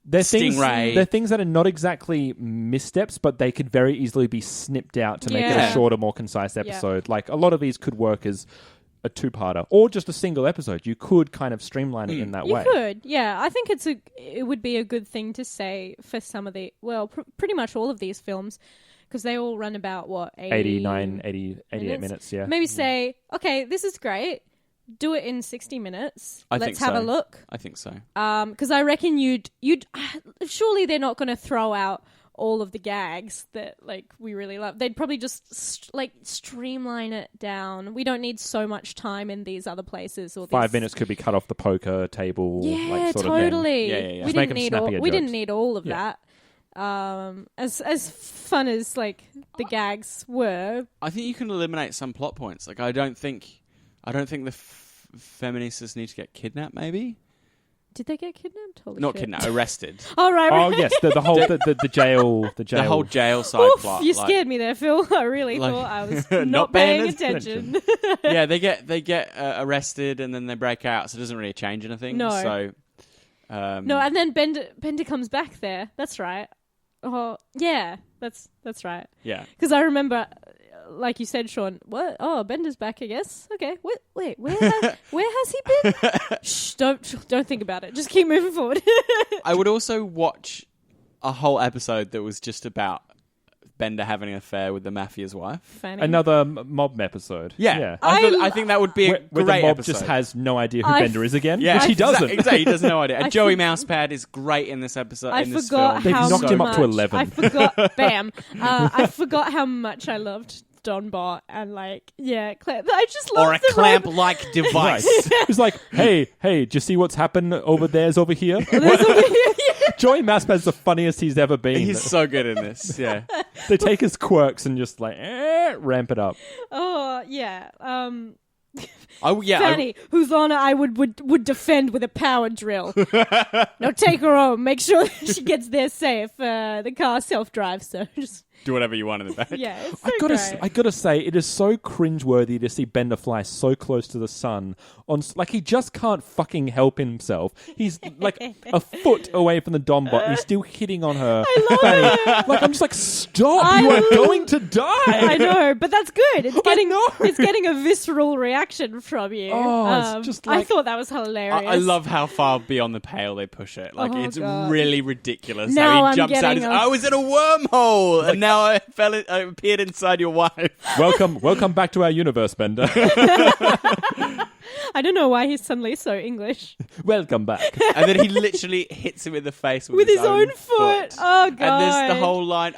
S1: They're
S3: Stingray.
S1: things that are not exactly missteps, but they could very easily be snipped out to make it a shorter, more concise episode. Yeah. Like, a lot of these could work as a two-parter or just a single episode. You could kind of streamline it in that way.
S5: You could, yeah. I think it would be a good thing to say for some of the... Well, pretty much all of these films, because they all run about, 88
S1: minutes, yeah.
S5: Maybe say, okay, this is great. Do it in 60 minutes. Let's have a look.
S3: I think so.
S5: Because I reckon you'd surely they're not going to throw out all of the gags that we really love. They'd probably just streamline it down. We don't need so much time in these other places. Or
S1: 5 minutes could be cut off the poker table.
S5: Yeah,
S1: sort
S5: totally.
S1: Yeah.
S5: We didn't need all of that. As fun as the gags were.
S3: I think you can eliminate some plot points. I don't think the feminists need to get kidnapped, maybe?
S5: Did they get kidnapped? Holy
S3: Not
S5: shit.
S3: kidnapped, arrested.
S5: Oh, right.
S1: Oh, yes, the whole the jail.
S3: The whole jail side plot.
S5: You scared me there, Phil. I really thought I was not paying attention.
S3: Yeah, they get arrested and then they break out, so it doesn't really change anything.
S5: No.
S3: So,
S5: no, and then Bender comes back there. That's right. Oh, yeah, that's right.
S3: Yeah.
S5: Because I remember... Like you said, Sean, what? Oh, Bender's back, I guess. Okay. Wait, where has he been? Shh, don't think about it. Just keep moving forward.
S3: I would also watch a whole episode that was just about Bender having an affair with the mafia's wife.
S5: Funny.
S1: Another mob episode.
S3: Yeah. I think that would be a
S1: where
S3: great
S1: the mob
S3: episode.
S1: just has no idea who Bender is again,
S3: yeah,
S1: which he doesn't.
S3: Exactly, he has no idea. And Joey Mousepad is great in this episode.
S5: I forgot
S1: They've
S5: how
S1: knocked him up to
S5: much-
S1: 11.
S5: I forgot. Bam. I forgot how much I loved Don Bot and I just love
S3: or a clamp-like device.
S1: It's like, hey, do you see what's happened over there's over here? Joey Maspad's the funniest he's ever been.
S3: He's so good in this. Yeah,
S1: they take his quirks and just ramp it up.
S5: Oh yeah.
S3: Fanny,
S5: whose honor I would defend with a power drill. Now take her home. Make sure she gets there safe. The car self-drives, so just
S3: do whatever you want in the back.
S5: yeah. It's so
S1: I gotta say, it is so cringeworthy to see Bender fly so close to the sun. He just can't fucking help himself. He's a foot away from the Dombot, and he's still hitting on her.
S5: I love it.
S1: I'm just stop! You are going to die.
S5: I know, but that's good. It's getting a visceral reaction from you.
S1: Oh, it's just
S5: I thought that was hilarious.
S3: I love how far beyond the pale they push it. It's
S5: God.
S3: really ridiculous.
S5: Now
S3: how he jumps out. I was in a wormhole, and now I appeared inside your wife.
S1: Welcome back to our universe, Bender.
S5: I don't know why he's suddenly so English.
S1: Welcome back.
S3: And then he literally hits him in the face with
S5: his own foot. Oh, God.
S3: And there's the whole line.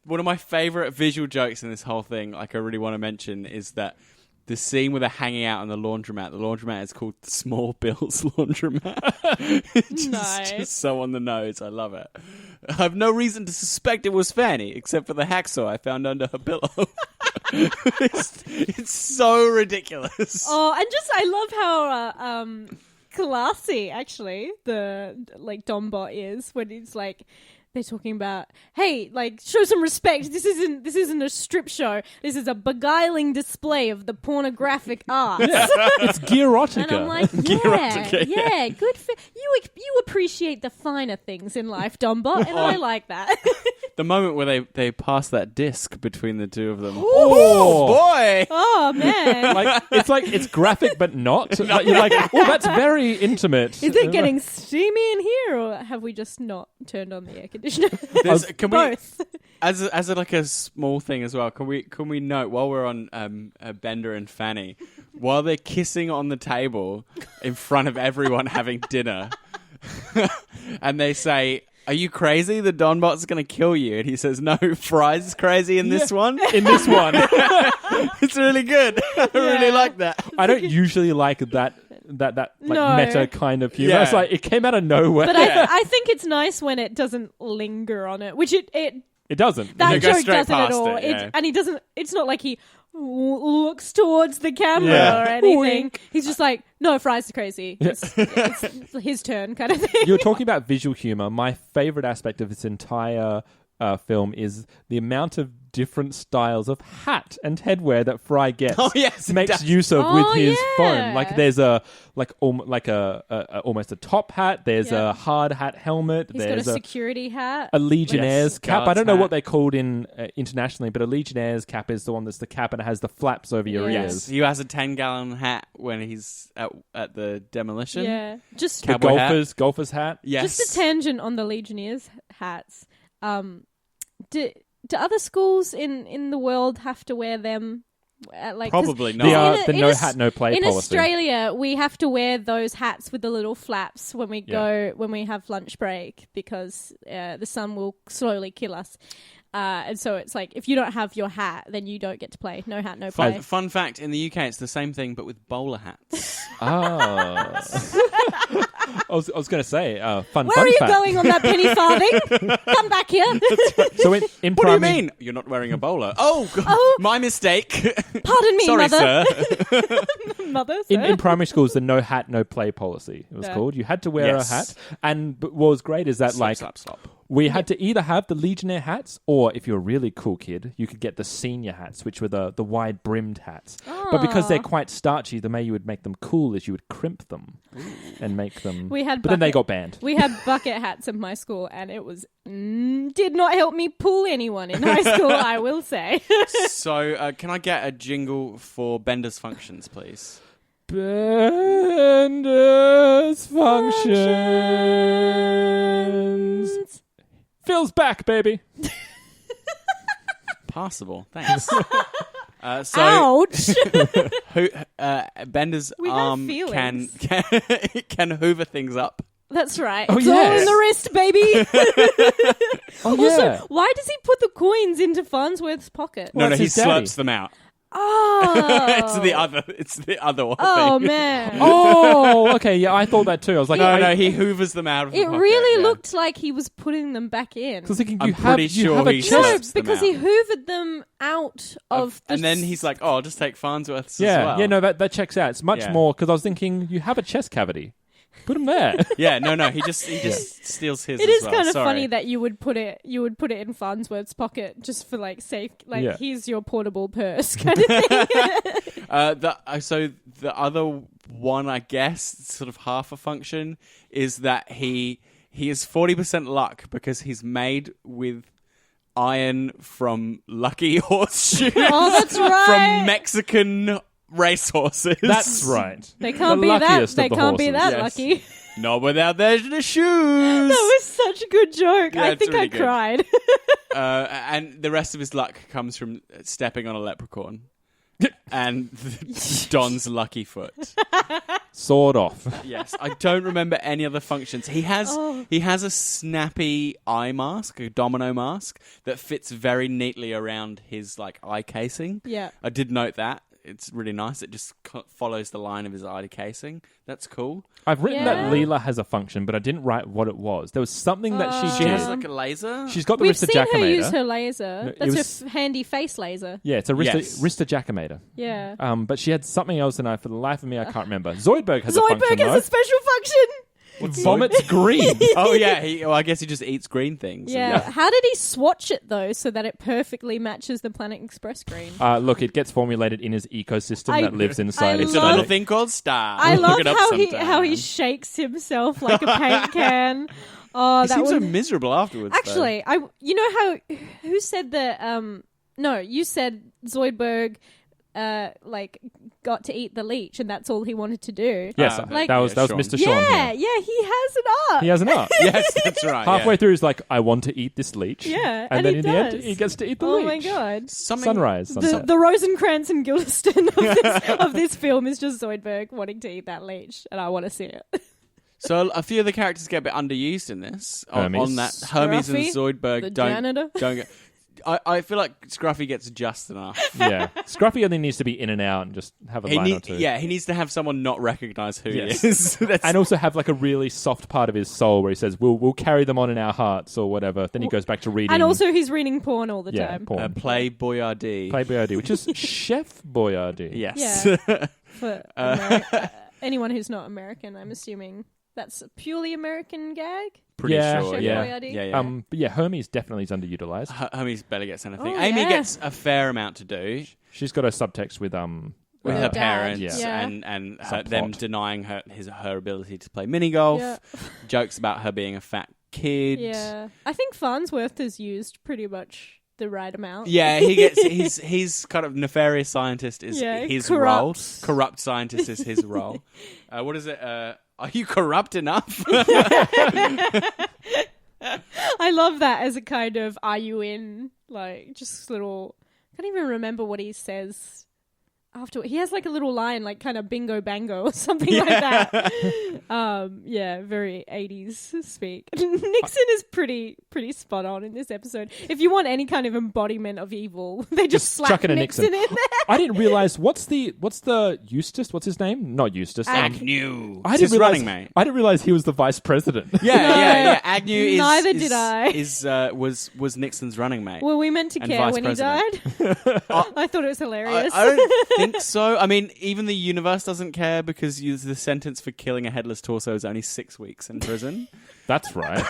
S3: One of my favourite visual jokes in this whole thing, I really want to mention, is that the scene where they're hanging out in the laundromat is called Small Bill's Laundromat. Just so on the nose. I love it. I have no reason to suspect it was Fanny, except for the hacksaw I found under her pillow. It's so ridiculous.
S5: Oh, and I love how classy, actually. The Dombot is when it's like they're talking about, hey, like show some respect. This isn't a strip show. This is a beguiling display of the pornographic arts.
S1: Yeah, it's gearotica.
S5: And I'm like, yeah, good for you. You appreciate the finer things in life, Dombot, and I like that.
S3: The moment where they pass that disc between the two of them.
S1: Oh,
S3: Boy!
S5: Oh man,
S1: it's graphic but not. Like, you're like, oh, that's very intimate.
S5: is it getting steamy in here, or have we just not turned on the air conditioner?
S3: Can we,
S5: Both.
S3: as a small thing as well, can we note while we're on Bender and Fanny, while they're kissing on the table in front of everyone having dinner, and they say, "Are you crazy? The Donbot's going to kill you." And he says, "No, Fry's is crazy in this one."
S1: In this one,
S3: It's really good. I really like that.
S1: I don't usually like that
S5: No.
S1: meta kind of humor.
S3: Yeah.
S1: It's like it came out of nowhere.
S5: But I think it's nice when it doesn't linger on it, which it
S1: doesn't.
S5: that
S3: It goes
S5: joke
S3: straight
S5: doesn't at
S3: past
S5: all.
S3: it, yeah.
S5: And he doesn't. It's not like he looks towards the camera
S1: Yeah.
S5: or anything.
S1: Wink.
S5: He's just like, no, Fry's crazy. It's his turn, kind of thing.
S1: You were talking about visual humor. My favorite aspect of this entire film is the amount of different styles of hat and headwear that Fry gets.
S3: Oh, yes, it
S1: makes
S3: does.
S1: use of with his
S5: yeah.
S1: phone. Like there's almost a top hat. There's
S5: Yeah.
S1: a hard hat helmet.
S5: He's got
S1: there's
S5: a security hat.
S1: a Legionnaire's
S3: Yes,
S1: cap. I
S3: guard's
S1: don't know
S3: hat.
S1: what they're called in internationally, but a Legionnaire's cap is the one that's the cap and it has the flaps over your
S5: Yes.
S1: ears.
S3: He has a 10-gallon hat when he's at the demolition.
S5: Yeah, just
S1: The
S3: Cowboy hat.
S1: golfer's hat.
S3: Yes.
S5: just a tangent on the Legionnaires' hats. Do other schools in the world have to wear them? Like 'cause
S3: Probably
S1: The,
S3: not.
S1: the no hat, no play
S5: in
S1: policy.
S5: Australia, we have to wear those hats with the little flaps when we when we have lunch break because the sun will slowly kill us. And so it's like if you don't have your hat, then you don't get to play. No hat, no play.
S3: Fun fact, in the UK, it's the same thing, but with bowler hats.
S1: Ah. I was going to say, fun
S5: Where are you
S1: fact.
S5: going on that penny farthing? Come back here.
S1: So in
S3: What do you
S1: primary,
S3: mean? You're not wearing a bowler. Oh,
S5: Oh.
S3: my mistake.
S5: Pardon me,
S3: Sorry,
S5: mother.
S3: sir.
S5: Mother,
S1: in primary schools, the no hat, no play policy, it was
S5: Yeah.
S1: called. You had to wear
S3: Yes.
S1: a hat. And what was great is that,
S3: Slop, slop, slop.
S1: we had to either have the Legionnaire hats, or if you're a really cool kid, you could get the senior hats, which were the wide-brimmed hats. But because they're quite starchy, the way you would make them cool is you would crimp them and make them...
S5: We had
S1: but then they
S5: bucket-
S1: got banned.
S5: We had bucket hats in my school, and it was did not help me pull anyone in high school. I will say.
S3: So, can I get a jingle for Bender's Functions, please?
S1: Bender's functions. Phil's back, baby.
S3: Passable. Thanks.
S5: Ouch!
S3: who, Bender's
S5: We have
S3: arm can
S5: feelings.
S3: can hoover things up.
S5: That's right.
S1: Oh,
S5: It's all
S1: yes.
S5: in the wrist, baby.
S1: Oh,
S5: Also, why does he put the coins into Farnsworth's pocket?
S1: Well,
S3: No,
S1: that's
S3: he
S1: his daddy.
S3: slurps them out.
S5: Oh,
S3: It's the other one.
S5: Oh
S3: thing.
S5: man!
S1: Oh, okay. Yeah, I thought that too. I was like,
S3: No, he hoovers them out of the
S5: It
S3: pocket,
S5: really
S3: yeah.
S5: looked like he was putting them back in.
S1: I was thinking,
S3: I'm
S1: you
S3: pretty
S1: have, you
S3: sure
S1: have a
S3: he
S1: chest.
S5: No,
S3: slurps them
S5: because
S3: out.
S5: he hoovered them out of the
S3: And then he's like, "Oh, I'll just take Farnsworth's
S1: Yeah,
S3: as well."
S1: yeah, no, that checks out. It's much
S3: Yeah.
S1: more because I was thinking you have a chest cavity. Put him there.
S3: Yeah, no, he just steals his.
S5: It
S3: as
S5: is
S3: well.
S5: kind of
S3: Sorry.
S5: funny that you would put it in Farnsworth's pocket just for like safe, like
S1: Yeah.
S5: here's your portable purse kind of thing.
S3: So the other one, I guess, sort of half a function is that he is 40% luck because he's made with iron from lucky horseshoes.
S5: Oh, that's right.
S3: From Mexican racehorses.
S1: That's right.
S5: They can't
S1: The
S5: be that.
S1: luckiest
S5: They
S1: of the
S5: can't be
S1: horses.
S5: that
S3: Yes.
S5: lucky.
S3: Not without their shoes.
S5: That was such a good joke.
S3: Yeah,
S5: I
S3: it's
S5: think
S3: really
S5: I
S3: good.
S5: cried.
S3: And the rest of his luck comes from stepping on a leprechaun. And Don's lucky foot.
S1: Sword off.
S3: Yes, I don't remember any other functions. He has
S5: Oh.
S3: a snappy eye mask, a domino mask that fits very neatly around his like eye casing.
S5: Yeah.
S3: I did note that it's really nice. It just follows the line of his eye casing. That's cool.
S1: I've written that
S5: Yeah.
S1: Leela has a function, but I didn't write what it was. There was something that she
S3: She
S1: did.
S3: has like a laser.
S1: She's got the
S5: We've
S1: wrist
S5: seen her use
S1: ejaculator.
S5: her laser.
S1: No, it
S5: That's
S1: was-
S5: her handy face laser.
S1: Yeah, it's a wrist
S3: Yes.
S1: wrist ejaculator.
S5: Yeah.
S1: But she had something else, and for the life of me, I can't remember. Zoidberg has a
S5: Zoidberg
S1: function,
S5: has a special function.
S1: though. It vomits green.
S3: Oh yeah, I guess he just eats green things.
S5: Yeah. How did he swatch it though, so that it perfectly matches the Planet Express green?
S1: Look, it gets formulated in his ecosystem
S5: I-
S1: that lives inside
S5: I
S1: his
S3: It's a
S5: love-
S3: little thing called star.
S5: I
S3: Look
S5: love
S3: it up
S5: how
S3: sometime.
S5: he shakes himself like a paint can. Oh,
S3: He
S5: that
S3: seems
S5: was
S3: so miserable afterwards.
S5: actually. You know how who said that? No, you said Zoidberg. Got to eat the leech, and that's all he wanted to do.
S1: Yes,
S5: Like-
S1: that was
S3: Sean.
S1: Mr. Sean.
S5: Yeah,
S1: here.
S5: he has an art.
S1: He has an art.
S3: Yes, that's right.
S1: Halfway
S3: yeah.
S1: through, he's like, I want to eat this leech.
S5: Yeah,
S1: And
S5: and
S1: then
S5: he
S1: in the end,
S5: does.
S1: he gets to eat the
S5: Oh
S1: leech.
S5: my god.
S1: Sunrise. Sunset.
S5: The Rosencrantz and Guildenstern of this film is just Zoidberg wanting to eat that leach, and I want to see it.
S3: So a few of the characters get a bit underused in this.
S1: Hermes.
S3: On that, Hermes and
S5: Scruffy,
S3: Zoidberg
S5: the
S3: don't
S5: janitor.
S3: get. I feel like Scruffy gets just enough.
S1: Yeah. Scruffy only needs to be in and out and just have a line or two.
S3: He needs to have someone not recognize who
S1: Yes.
S3: he is. That's,
S1: And also have like a really soft part of his soul where he says, we'll carry them on in our hearts or whatever. Then he goes back to reading.
S5: And also, he's reading porn all the
S1: yeah,
S5: time.
S1: porn.
S3: Play Boyardee.
S1: Play Boyardee, which is Chef Boyardee.
S3: Yes.
S5: Yeah. For anyone who's not American, I'm assuming that's a purely American gag.
S3: Pretty
S1: Yeah,
S3: sure.
S5: Chef
S3: Yeah.
S5: Boyardee.
S3: Yeah.
S1: But yeah, Hermes definitely is underutilized.
S3: Hermes barely gets anything.
S5: Oh,
S3: Amy
S5: yeah.
S3: gets a fair amount to do
S1: She's got a subtext with
S3: with
S5: her
S3: her
S5: dad.
S3: parents
S5: Yeah.
S3: and
S1: Subplot.
S3: them denying her ability to play mini golf.
S5: Yeah.
S3: Jokes about her being a fat kid.
S5: Yeah. I think Farnsworth is used pretty much the right amount.
S3: Yeah, he gets he's kind of nefarious scientist is
S5: Yeah,
S3: his
S5: corrupt.
S3: role. Corrupt scientist is his role. What is it? Are you corrupt enough?
S5: I love that as a kind of are you in, like, just little, I can't even remember what he says after. He has like a little line like kind of bingo bango or something like that. Very 80s speak. Nixon is pretty spot on in this episode. If you want any kind of embodiment of evil, they just slap
S1: chuck it in
S5: Nixon in there.
S1: I didn't realize what's the Eustace? What's his name? Not Eustace.
S3: Agnew.
S1: I
S3: It's
S1: didn't
S3: his
S1: realize.
S3: running mate.
S1: I didn't realize he was the vice president.
S3: Yeah. Agnew is
S5: Neither did I.
S3: Was Nixon's running mate.
S5: Were we meant to
S3: And
S5: care
S3: vice
S5: when
S3: president.
S5: he died? I thought it was hilarious.
S3: I don't think so. I mean, even the universe doesn't care because the sentence for killing a headless torso is only 6 weeks in prison.
S1: That's right.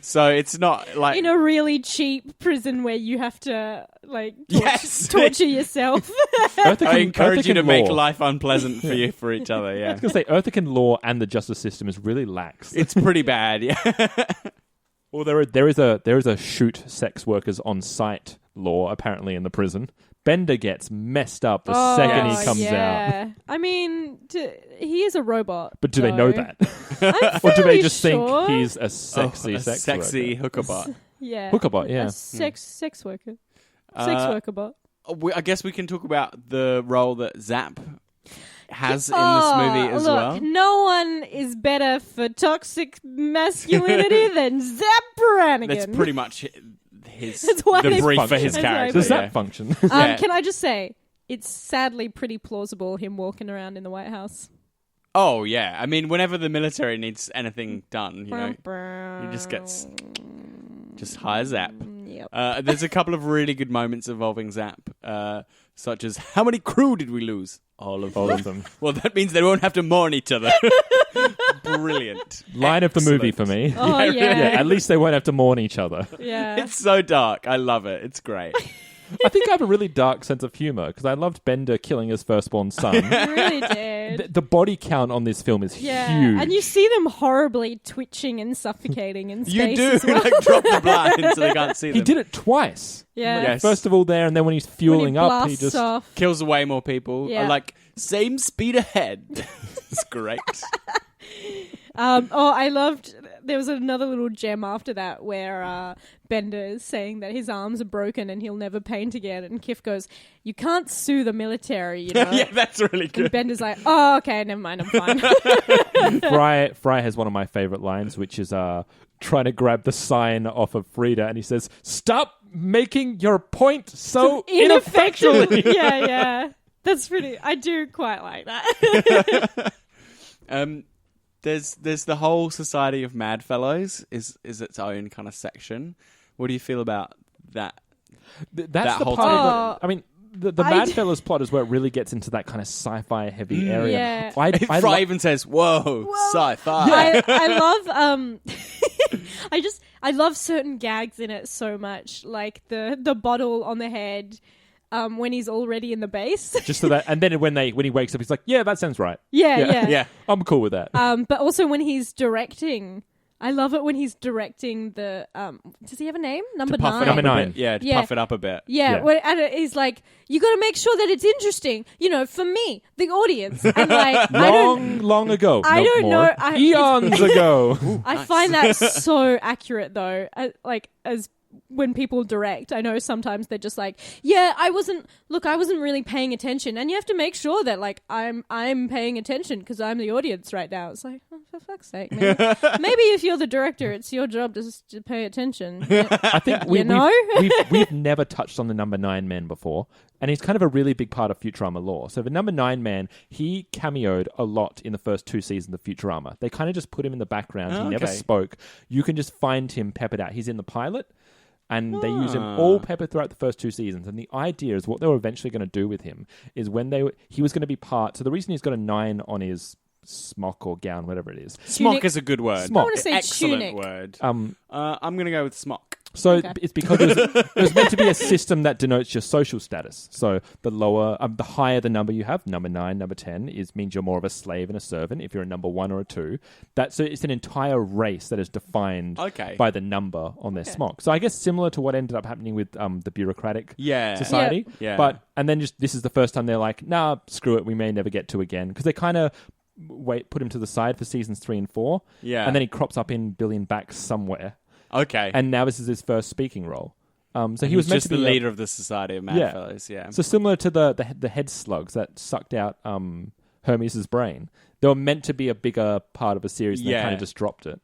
S3: So it's not like
S5: in a really cheap prison where you have to like
S3: Yes.
S5: torture yourself.
S3: I encourage you to make
S1: law.
S3: life unpleasant for you for each other. Yeah,
S1: I was going to say, Earthican law and the justice system is really lax.
S3: it's pretty bad. Yeah.
S1: Or there is a shoot sex workers on site law apparently in the prison. Bender gets messed up the second he comes out.
S5: I mean, he is a robot.
S1: But do they know that?
S5: I'm
S1: Or do they
S5: fairly
S1: just
S5: sure.
S1: think he's a sexy
S3: a
S1: sex
S3: sexy
S1: worker?
S3: hooker bot.
S5: Yeah,
S1: Hooker bot, yeah.
S5: a sex worker, sex worker bot.
S3: I guess we can talk about the role that Zap has in this
S5: Oh,
S3: movie as
S5: look,
S3: well.
S5: no one is better for toxic masculinity than Zap Brannigan.
S3: That's pretty much his
S5: That's why
S3: the
S5: they-
S3: brief for his
S5: That's why
S3: character.
S5: they-
S1: Does
S3: yeah.
S1: that function?
S3: Yeah.
S5: Can I just say, it's sadly pretty plausible him walking around in the White House.
S3: Oh yeah, I mean, whenever the military needs anything done, he just gets hire Zap.
S5: Yep.
S3: There's a couple of really good moments involving Zap, such as how many crew did we lose? All of them. Well, that means they won't have to mourn each other. Brilliant.
S1: Line of the movie for
S3: Excellent.
S1: me.
S5: Oh yeah,
S1: Yeah, at least they won't have to mourn each other.
S5: yeah.
S3: It's so dark. I love it. It's great.
S1: I think I have a really dark sense of humor because I loved Bender killing his firstborn son.
S5: You really did.
S1: The body count on this film is
S5: Yeah,
S1: huge.
S5: and you see them horribly twitching and suffocating in
S3: You
S5: space
S3: do
S5: as well.
S3: like drop the blind so they can't see them.
S1: He did it twice.
S5: Yeah.
S3: Yes.
S1: First of all there, and then when he's
S5: When
S1: fueling
S5: he
S1: up,
S5: blasts
S1: he just...
S5: off.
S3: Kills way more people.
S5: Yeah.
S3: Like same speed ahead. It's great.
S5: I loved. There was another little gem after that where Bender is saying that his arms are broken and he'll never paint again, and Kif goes, "You can't sue the military, you know."
S3: Yeah, that's really
S5: And
S3: good.
S5: Bender's like, "Oh, okay, never mind, I'm fine."
S1: Fry has one of my favorite lines, which is trying to grab the sign off of Frida, and he says, "Stop making your point so
S5: Ineffectually.
S1: ineffectually."
S5: Yeah. That's pretty. I do quite like that.
S3: There's the whole Society of Mad Fellows is its own kind of section. What do you feel about that?
S1: That's
S3: that
S1: the
S3: whole
S1: part.
S3: thing.
S1: Of the, I mean, the Madfellas plot is where it really gets into that kind of sci-fi heavy area.
S5: Yeah.
S3: Fry even says, "Whoa, sci-fi."
S5: I love I love certain gags in it so much, like the bottle on the head when he's already in the base.
S1: Just so that, and then when he wakes up, he's like, "Yeah, that sounds right.
S5: Yeah.
S1: I'm cool with that."
S5: But also when he's directing, I love it when he's directing the. Does he have a name? Number 9.
S1: Number 9.
S3: To puff it up a bit.
S5: Yeah. And he's like, you got to make sure that it's interesting, for me, the audience. And like,
S1: long ago.
S5: I don't know.
S1: Eons ago.
S5: I find that so accurate, though. As when people direct, I know sometimes they're just like, yeah, I wasn't really paying attention, and you have to make sure that like I'm paying attention because I'm the audience right now. It's like, oh, for fuck's sake, man. Maybe if you're the director, it's your job to pay attention.
S1: I think we've never touched on the number 9 man before, and he's kind of a really big part of Futurama lore. So the number 9 man, he cameoed a lot in the first 2 seasons of Futurama. They kind of just put him in the background. He never spoke. You can just find him peppered out. He's in the pilot. And they use him all peppered throughout the first 2 seasons. And the idea is what they were eventually going to do with him is when he was going to be part. So the reason he's got a 9 on his smock or gown, whatever it is.
S3: Smock is a good word.
S1: Smock.
S5: I want to say
S3: Excellent
S5: tunic.
S3: word. I'm going to go with smock.
S1: So
S5: Okay.
S1: it's because it was meant to be a system that denotes your social status. So the higher the number you have, number 9, number 10, means you're more of a slave and a servant. If you're a number 1 or a 2, so it's an entire race that is defined by the number on their smock. So I guess similar to what ended up happening with the bureaucratic society.
S3: Yeah.
S1: And then this is the first time they're like, nah, screw it, we may never get to again, because they kind of put him to the side for seasons 3 and 4.
S3: Yeah.
S1: And then he crops up in Billion Back somewhere.
S3: Okay.
S1: And now this is his first speaking role. So he was meant
S3: just
S1: to be
S3: the leader of the Society of Mad Fellows. Yeah.
S1: So similar to the head slugs that sucked out Hermes' brain, they were meant to be a bigger part of a series, and they kind of just dropped it.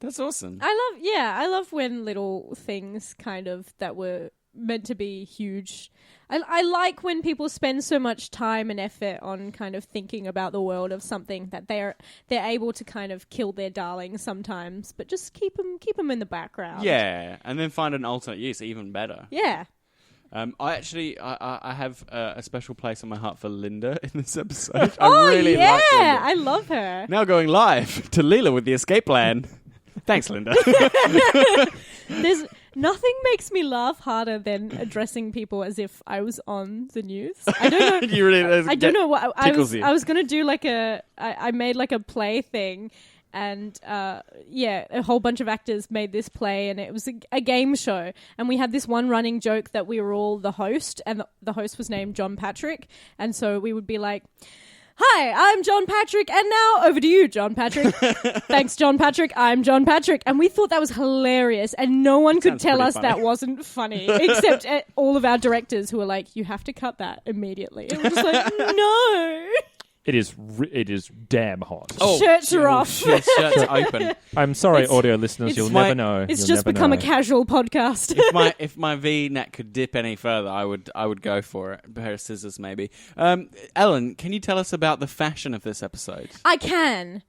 S3: That's awesome.
S5: I love when little things kind of that were meant to be huge. I like when people spend so much time and effort on kind of thinking about the world of something that they're able to kind of kill their darlings sometimes, but just keep them in the background.
S3: Yeah, and then find an alternate use, even better.
S5: Yeah.
S3: I have a special place in my heart for Linda in this episode.
S5: Oh,
S3: I really
S5: yeah,
S3: like Linda.
S5: I love her.
S3: Now going live to Leela with the escape plan. Thanks, Linda.
S5: There's nothing makes me laugh harder than addressing people as if I was on the news. I don't know.
S3: You really,
S5: I don't know what I
S3: tickles you.
S5: was going to do I made like a play thing, and a whole bunch of actors made this play, and it was a game show, and we had this one running joke that we were all the host, and the host was named John Patrick, and so we would be like, hi, I'm John Patrick, and now over to you, John Patrick. Thanks, John Patrick. I'm John Patrick. And we thought that was hilarious, and no one could tell us that wasn't funny, except all of our directors who were like, you have to cut that immediately. And we're just like, no.
S1: It is damn hot.
S3: Oh,
S5: shirts are off.
S3: Shirts open.
S1: I'm sorry, audio listeners, you'll never know.
S5: It's
S1: You'll
S5: just
S1: never
S5: become
S1: know.
S5: a casual podcast.
S3: If my V-neck could dip any further, I would go for it. A pair of scissors, maybe. Ellen, can you tell us about the fashion of this episode?
S5: I can.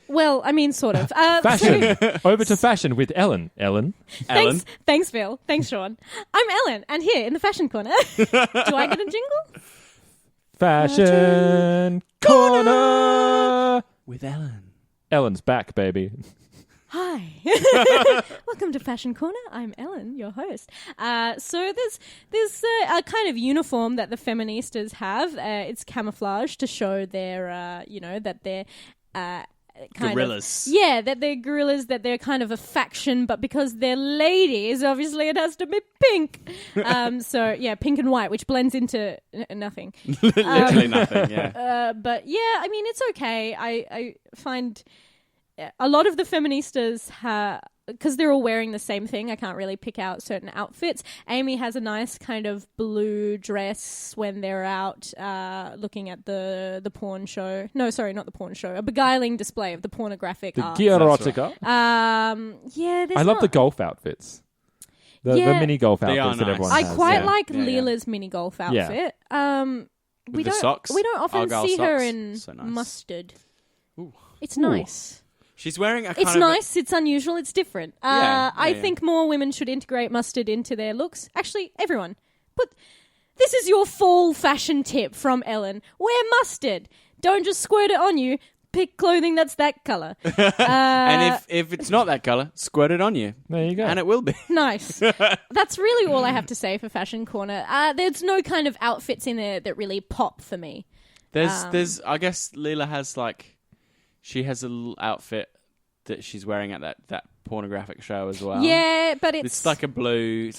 S5: Well, I mean, sort of.
S1: Fashion. Over to fashion with Ellen. Ellen.
S5: Thanks, Phil. Thanks, Sean. I'm Ellen, and here in the fashion corner. Do I get a jingle?
S1: Fashion corner
S3: With Ellen.
S1: Ellen's back, baby.
S5: Hi. Welcome to Fashion Corner. I'm Ellen, your host. So there's a kind of uniform that the feministas have. It's camouflage to show their, that they're kind
S3: gorillas.
S5: That they're gorillas, that they're kind of a faction, but because they're ladies, obviously it has to be pink. Pink and white, which blends into nothing.
S3: Literally nothing, yeah.
S5: But yeah, I mean, it's okay. I find a lot of the feministas because they're all wearing the same thing, I can't really pick out certain outfits. Amy has a nice kind of blue dress when they're out looking at the porn show. No, sorry, not the porn show. A beguiling display of the pornographic art.
S1: The erotica.
S5: I
S1: love the golf outfits. The mini golf outfits that
S3: nice.
S1: everyone
S5: I
S1: has.
S5: quite like Leela's mini golf outfit. we
S3: the
S5: don't
S3: socks,
S5: we don't often
S3: Argyle
S5: see her
S3: socks.
S5: in
S3: So nice.
S5: mustard.
S3: Ooh.
S5: It's nice.
S3: She's wearing a kind
S5: It's
S3: of
S5: nice. It's unusual. It's different.
S3: Yeah,
S5: I
S3: yeah.
S5: think more women should integrate mustard into their looks. Actually, everyone. But this is your fall fashion tip from Ellen. Wear mustard. Don't just squirt it on you. Pick clothing that's that colour.
S3: and if it's not that colour, squirt it on you.
S1: There you go.
S3: And it will be.
S5: Nice. That's really all I have to say for Fashion Corner. There's no kind of outfits in there that really pop for me.
S3: There's I guess Leela has she has a little outfit that she's wearing at that pornographic show as well.
S5: Yeah, but
S3: It's like a blue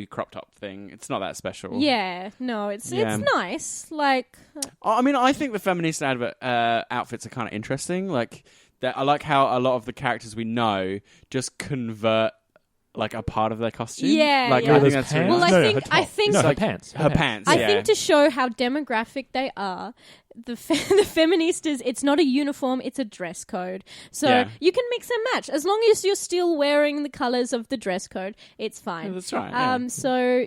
S3: crop top thing. It's not that special.
S5: Yeah, no, it's nice. Like,
S3: I mean, I think the feminist outfits are kind of interesting. Like, I like how a lot of the characters we know just convert like a part of their costume.
S5: Yeah,
S3: like
S5: yeah.
S3: I think that's really
S5: Well,
S3: nice.
S5: I think
S1: her
S3: like
S1: pants.
S3: her pants.
S5: I
S3: yeah.
S5: think to show how demographic they are, the feministas, it's not a uniform, it's a dress code. So
S3: Yeah.
S5: you can mix and match. As long as you're still wearing the colours of the dress code, it's fine.
S3: Yeah, that's right. Yeah.
S5: So,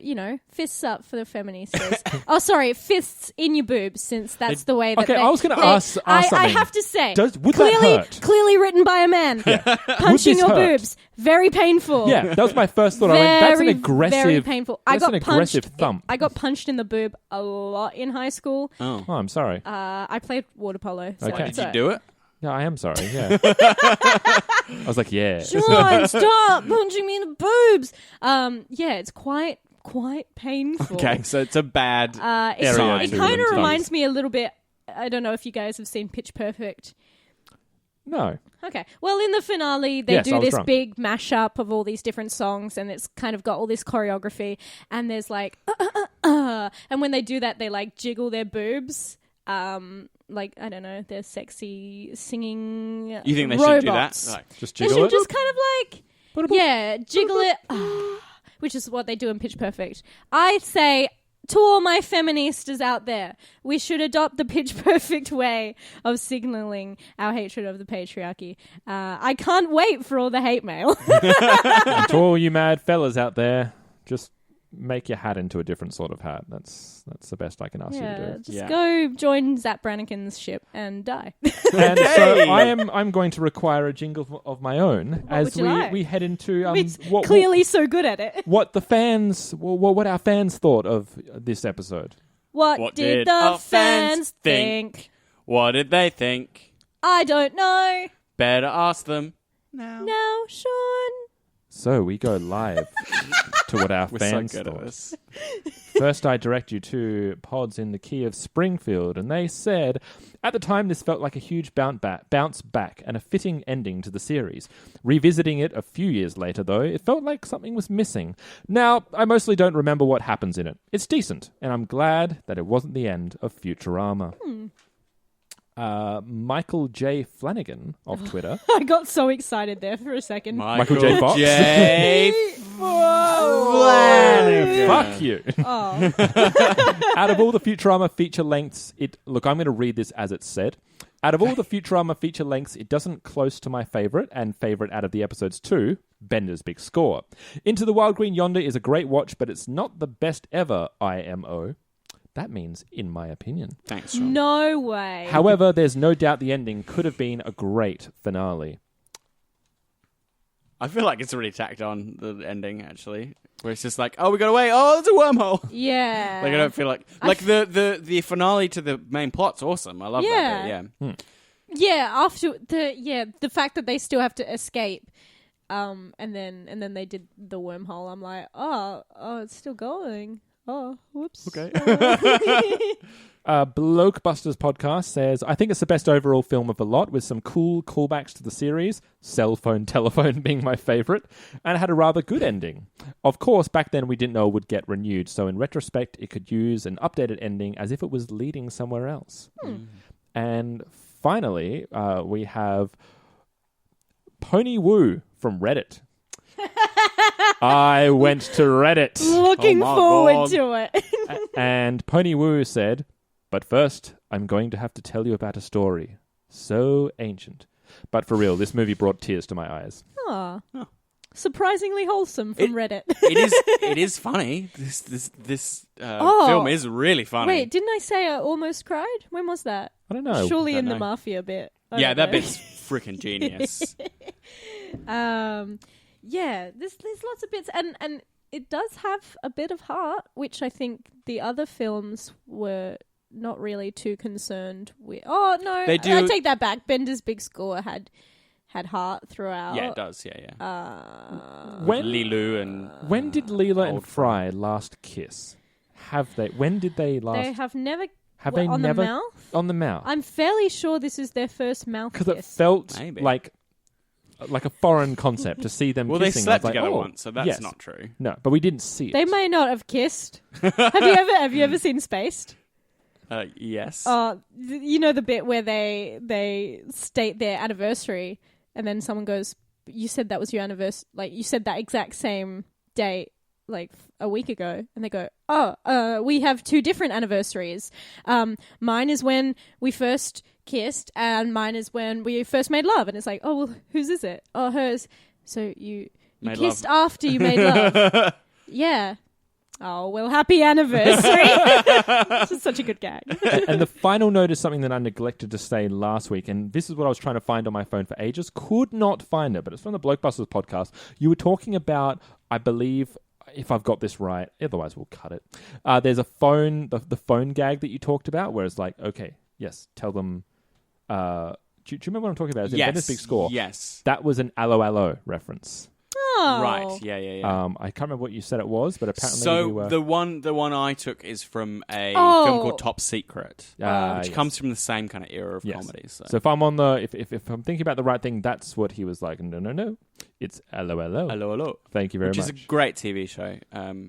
S5: fists up for the feministas. Oh, sorry, fists in your boobs, since that's the way that
S1: Okay, I was going to ask
S5: I
S1: something.
S5: have to say,
S1: Would that hurt?
S5: clearly written by a man. Punching
S1: this
S5: your
S1: hurt?
S5: boobs. Very painful.
S1: Yeah, that was my first thought. I went, that's an
S5: Very,
S1: aggressive.
S5: very painful.
S1: That's an aggressive thump.
S5: I got punched in the boob a lot in high school.
S3: Oh.
S1: Oh, I'm sorry.
S5: I played water polo. So
S1: Okay.
S3: Did you do it?
S1: Yeah, I am sorry. Yeah. I was like, yeah.
S5: Sean, stop punching me in the boobs. Yeah, it's quite painful.
S3: Okay, so it's a bad
S5: It
S3: sign.
S5: kind of reminds me a little bit. I don't know if you guys have seen Pitch Perfect.
S1: No.
S5: Okay. Well, in the finale, they
S1: Yes, I
S5: do
S1: was
S5: this
S1: drunk.
S5: big mashup of all these different songs, and it's kind of got all this choreography. And there's like, and when they do that, they like jiggle their boobs. Like, I don't know, they're sexy singing.
S3: You think they
S5: robots.
S3: should do that? Like,
S1: Just
S5: They
S1: jiggle
S5: should
S1: it.
S5: just kind of like, yeah, jiggle it, which is what they do in Pitch Perfect. I say, to all my feministas out there, we should adopt the Pitch Perfect way of signaling our hatred of the patriarchy. I can't wait for all the hate mail.
S1: And to all you mad fellas out there, just make your hat into a different sort of hat. That's the best I can ask you to do.
S5: Just go join Zap Brannigan's ship and die.
S1: And so I'm going to require a jingle of my own as
S5: would you like?
S1: we head into
S5: It's clearly so good at it.
S1: what the fans, what our fans thought of this episode.
S5: What did the fans think?
S3: what did they think?
S5: I don't know.
S3: Better ask them.
S5: Now, Sean.
S1: So we go live to what our
S3: We're
S1: fans
S3: so good at
S1: thought.
S3: this.
S1: First, I direct you to Pods in the key of Springfield, and they said, at the time, this felt like a huge bounce back and a fitting ending to the series. Revisiting it a few years later, though, it felt like something was missing. Now, I mostly don't remember what happens in it. It's decent, and I'm glad that it wasn't the end of Futurama. Michael J. Flanagan of Twitter.
S5: I got so excited there for a second.
S1: Michael J. Fox.
S3: J. Flanagan.
S1: Fuck you.
S5: Oh.
S1: Out of all the Futurama feature lengths, I'm going to read this as it's said. Out of all the Futurama feature lengths, it doesn't close to my favourite, and favourite out of the episodes too, Bender's Big Score. Into the Wild Green Yonder is a great watch, but it's not the best ever IMO. That means, in my opinion.
S3: Thanks, Sean.
S5: No way.
S1: However, there's no doubt the ending could have been a great finale.
S3: I feel like it's already tacked on, the ending, actually. Where it's just like, oh, we got away. Oh, it's a wormhole.
S5: Yeah.
S3: Like, I don't feel like... the finale to the main plot's awesome. I love that bit, yeah.
S5: Yeah, after the fact that they still have to escape, and then they did the wormhole. I'm like, oh, it's still going. Oh, whoops.
S3: Okay.
S1: Blokebusters podcast says, I think it's the best overall film of the lot, with some cool callbacks to the series, cell phone telephone being my favourite, and it had a rather good ending. Of course, back then we didn't know it would get renewed, so in retrospect it could use an updated ending as if it was leading somewhere else. And finally, we have Pony Woo from Reddit. I went to Reddit.
S5: Looking
S3: Oh my
S5: forward
S3: God.
S5: to it.
S1: And Pony Woo said, but first, I'm going to have to tell you about a story so ancient. But for real, this movie brought tears to my eyes.
S5: Aw. surprisingly wholesome from Reddit.
S3: It is funny. This film is really funny.
S5: Wait, didn't I say I almost cried? When was that?
S1: I don't know.
S5: Surely
S3: Don't
S5: in the
S3: know.
S5: mafia bit.
S3: Yeah, that bit's freaking genius.
S5: Yeah, there's lots of bits, and it does have a bit of heart, which I think the other films were not really too concerned with. Oh no,
S3: They do-
S5: I take that back. Bender's Big Score had heart throughout.
S3: Yeah, it does. Yeah.
S1: When
S3: Lilu and
S1: when did Leela and
S3: Old
S1: Fry last kiss? Have they? When did they last?
S5: They have never.
S1: Have they
S5: on
S1: never
S5: the mouth?
S1: on the mouth?
S5: I'm fairly sure this is their first mouth kiss.
S1: Because it felt
S3: Maybe.
S1: like a foreign concept to see them
S3: well, they
S1: kissing.
S3: slept
S1: I was like,
S3: together
S1: oh,
S3: once, so that's
S1: yes.
S3: not true.
S1: No, but we didn't see it.
S5: They may not have kissed. Have you ever seen Spaced?
S3: Yes.
S5: You know the bit where they state their anniversary, and then someone goes, "You said that was your anniversary. Like you said that exact same date, like a week ago." And they go, "Oh, we have 2 different anniversaries. Mine is when we first kissed, and mine is when we first made love." And it's like, "Oh, well, whose is it? Oh, hers. So you
S3: Made
S5: kissed
S3: love.
S5: after you made love." Yeah. Oh, well, happy anniversary. This is such a good gag.
S1: And the final note is something that I neglected to say last week, and this is what I was trying to find on my phone for ages. Could not find it, but it's from the Blokebusters podcast. You were talking about, I believe, if I've got this right, otherwise we'll cut it. There's a phone, the phone gag that you talked about, where it's like, okay, yes, tell them. Do you remember what I'm talking about? It's in Bender's Big Score.
S3: Yes.
S1: That was an Allo Allo reference.
S5: Oh.
S3: Right. Yeah.
S1: I can't remember what you said it was, but apparently
S3: So
S1: you were...
S3: the one I took is from a film called Top Secret, which
S1: yes.
S3: comes from the same kind of era of
S1: Yes.
S3: comedy. So.
S1: So if I'm on the if I'm thinking about the right thing, that's what he was like. No, it's LOLO.
S3: Hello.
S1: Thank you very
S3: Which
S1: much.
S3: is a great TV show.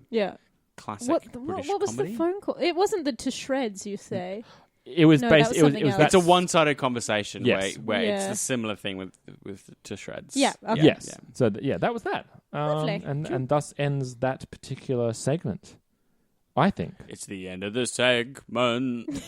S5: Yeah.
S3: Classic British
S5: what was
S3: comedy.
S5: the phone call? It wasn't the To Shreds, you say.
S1: It was
S5: No,
S1: based.
S5: that was
S1: It was
S5: something
S1: that.
S3: It's a one-sided conversation
S1: Yes.
S3: where it's
S5: Yeah.
S3: a similar thing with To Shreds.
S5: Yeah, okay.
S1: Yes.
S3: Yeah.
S1: So that was that.
S5: Lovely.
S1: And thus ends that particular segment. I think.
S3: It's the end of the segment.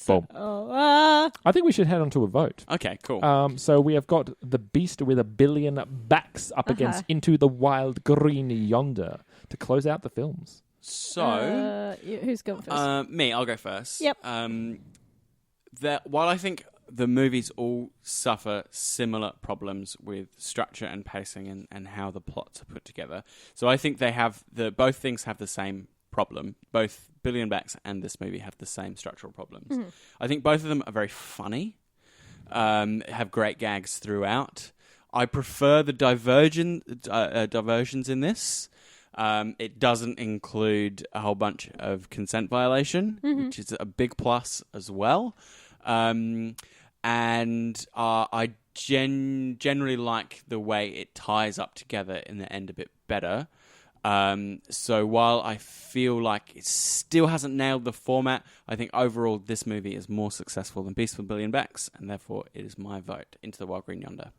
S1: Boom.
S5: Oh,
S1: I think we should head on to a vote.
S3: Okay, cool.
S1: So we have got the beast with 1 billion backs up against Into the Wild Green Yonder to close out the films.
S3: So,
S5: who's going first?
S3: me, I'll go first.
S5: Yep.
S3: While I think the movies all suffer similar problems with structure and pacing and how the plots are put together, so I think they have both things have the same problem. Both Billion Backs and this movie have the same structural problems.
S5: Mm-hmm.
S3: I think both of them are very funny, have great gags throughout. I prefer the diversions in this. It doesn't include a whole bunch of consent violation, which is a big plus as well. And I generally like the way it ties up together in the end a bit better. So while I feel like it still hasn't nailed the format, I think overall this movie is more successful than Beast with a Billion Backs, and therefore it is my vote, Into the Wild Green Yonder.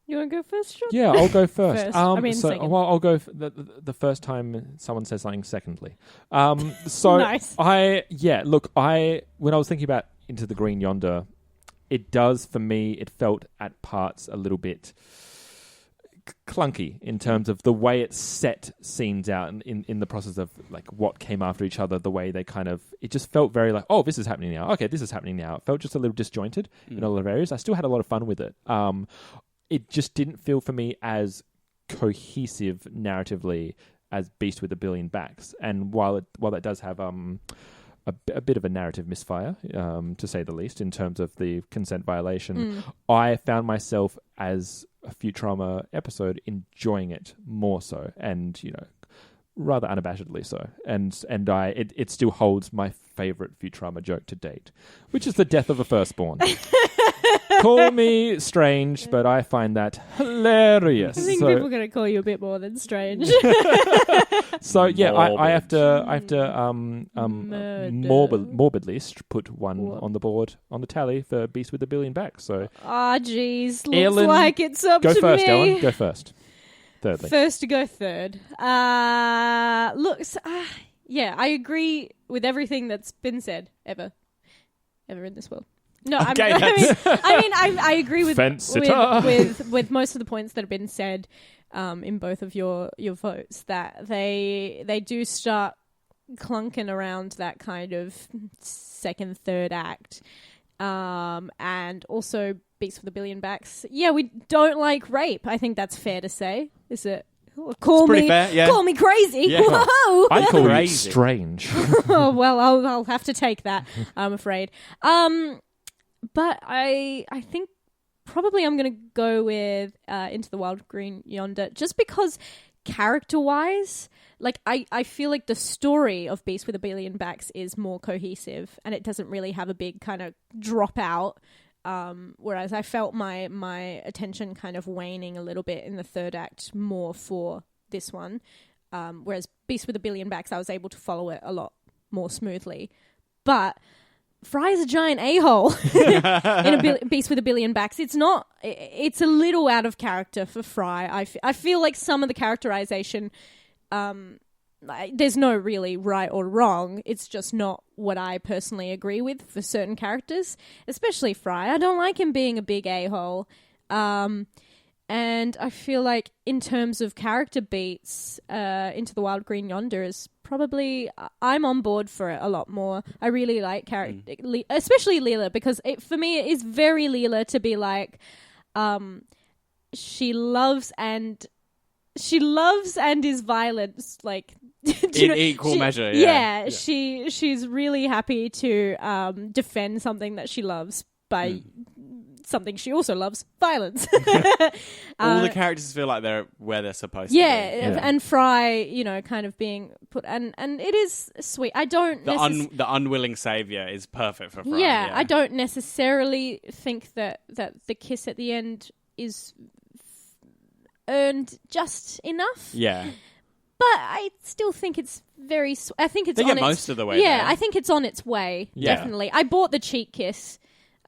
S5: You want to go first, Sean?
S1: Yeah, I'll go first.
S5: Second.
S1: Well, I'll go the first time someone says something secondly. So
S5: Nice.
S1: when I was thinking about Into the Green Yonder, it does, for me, it felt at parts a little bit clunky in terms of the way it set scenes out in the process of like what came after each other, the way they kind of, it just felt very like, oh, this is happening now. Okay, this is happening now. It felt just a little disjointed in a lot of areas. I still had a lot of fun with it. It just didn't feel for me as cohesive narratively as Beast with a Billion Backs. And while that does have a bit of a narrative misfire, to say the least, in terms of the consent violation, I found myself as a Futurama episode enjoying it more so, and rather unabashedly so. And it still holds my favorite Futurama joke to date, which is the death of a firstborn. Call me strange, but I find that hilarious.
S5: I think people are going to call you a bit more than strange.
S1: So yeah, I have to
S5: Murder.
S1: morbidly put one on the board on the tally for Beast with a Billion Backs. So
S5: Jeez, looks
S1: Ellen,
S5: like it's up
S1: go
S5: to
S1: first,
S5: me.
S1: Ellen. Go first. Thirdly.
S5: First to go third. Yeah, I agree with everything that's been said ever in this world. No,
S3: Okay,
S5: I agree with
S1: Fence sitter.
S5: with most of the points that have been said in both of your votes, that they do start clunking around that kind of second, third act. And also Beasts with a Billion Backs. Yeah, we don't like rape. I think that's fair to say. Is it? Call me crazy.
S3: Yeah.
S5: Whoa!
S1: I call you
S3: Crazy.
S1: strange.
S5: Oh, well, I'll have to take that, I'm afraid. But I think probably I'm going to go with Into the Wild Green Yonder, just because character-wise, like I feel like the story of Beast with a Billion Backs is more cohesive, and it doesn't really have a big kind of drop out. Whereas I felt my attention kind of waning a little bit in the third act more for this one. Whereas Beast with a Billion Backs, I was able to follow it a lot more smoothly. But Fry is a giant a-hole in Beast with a Billion Backs. It's a little out of character for Fry. I feel like some of the characterization, there's no really right or wrong. It's just not what I personally agree with for certain characters, especially Fry. I don't like him being a big a-hole. And I feel like in terms of character beats, Into the Wild Green Yonder is probably, I'm on board for it a lot more. I really like character, especially Leela, because for me it is very Leela to be like, she loves and is violent, like
S3: in equal measure. Yeah.
S5: She's really happy to defend something that she loves by something she also loves, violence.
S3: All the characters feel like they're where they're supposed to be.
S5: Yeah, and Fry, kind of being put, and it is sweet. I don't
S3: the unwilling savior is perfect for Fry.
S5: Yeah, I don't necessarily think that the kiss at the end is earned just enough.
S3: Yeah.
S5: But I still think it's very... I think it's
S3: they
S5: on
S3: get
S5: its...
S3: most of the way
S5: Yeah,
S3: there.
S5: I think it's on its way, definitely. I bought the cheek kiss.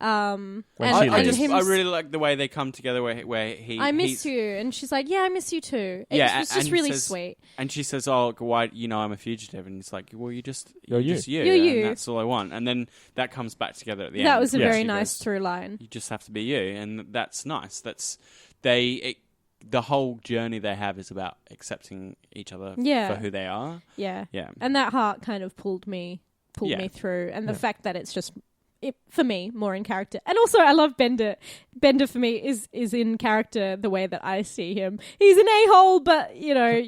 S3: I really like the way they come together where he...
S5: I miss you. And she's like, yeah, I miss you too. It's just really sweet.
S3: And she says, oh, why, I'm a fugitive. And it's like, well, you're just you.
S5: You're you.
S3: And that's all I want. And then that comes back together at the end.
S5: That was a very nice through line.
S3: You just have to be you. And that's nice. The whole journey they have is about accepting each other for who they are.
S5: Yeah.
S3: Yeah.
S5: And that heart kind of pulled me through. And the fact that it's just, for me, more in character. And also, I love Bender. Bender, for me, is in character the way that I see him. He's an a-hole, but,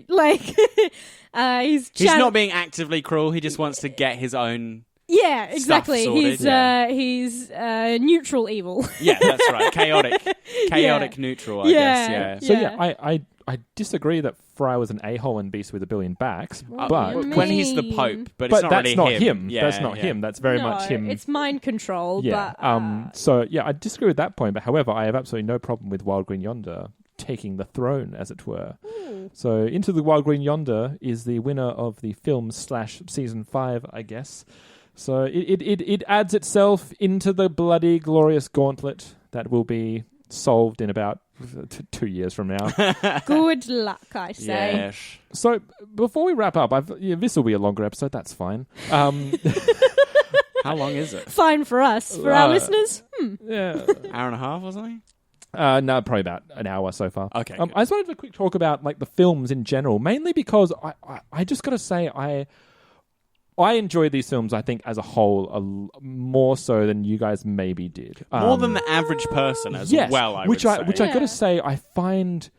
S5: like, he's
S3: not being actively cruel. He just wants to get his own...
S5: Yeah, exactly.
S3: Sorted.
S5: He's neutral evil.
S3: Yeah, that's right. Chaotic neutral, I guess. Yeah.
S1: So I disagree that Fry was an a-hole in Beast with a Billion Backs, but
S3: when he's the Pope, but it's not
S1: that's
S3: really
S1: not
S3: him.
S1: Yeah, that's not him. That's very much him.
S5: It's mind control.
S1: Yeah.
S5: But,
S1: So I disagree with that point. But however, I have absolutely no problem with Wild Green Yonder taking the throne, as it were.
S5: Ooh.
S1: So Into the Wild Green Yonder is the winner of the film / season 5, I guess. So it adds itself into the bloody glorious gauntlet that will be solved in about 2 years from now.
S5: Good luck, I say.
S3: Yes.
S1: So before we wrap up, this will be a longer episode. That's fine.
S3: How long is it?
S5: Fine for us. For our listeners,
S1: Yeah,
S3: Hour and a half or something?
S1: no, probably about an hour so far.
S3: Okay.
S1: I just wanted to quick talk about like the films in general, mainly because I just got to say I enjoy these films, I think, as a whole, more so than you guys maybe did.
S3: More than the average person as well, I would say.
S1: Which I got to say, I find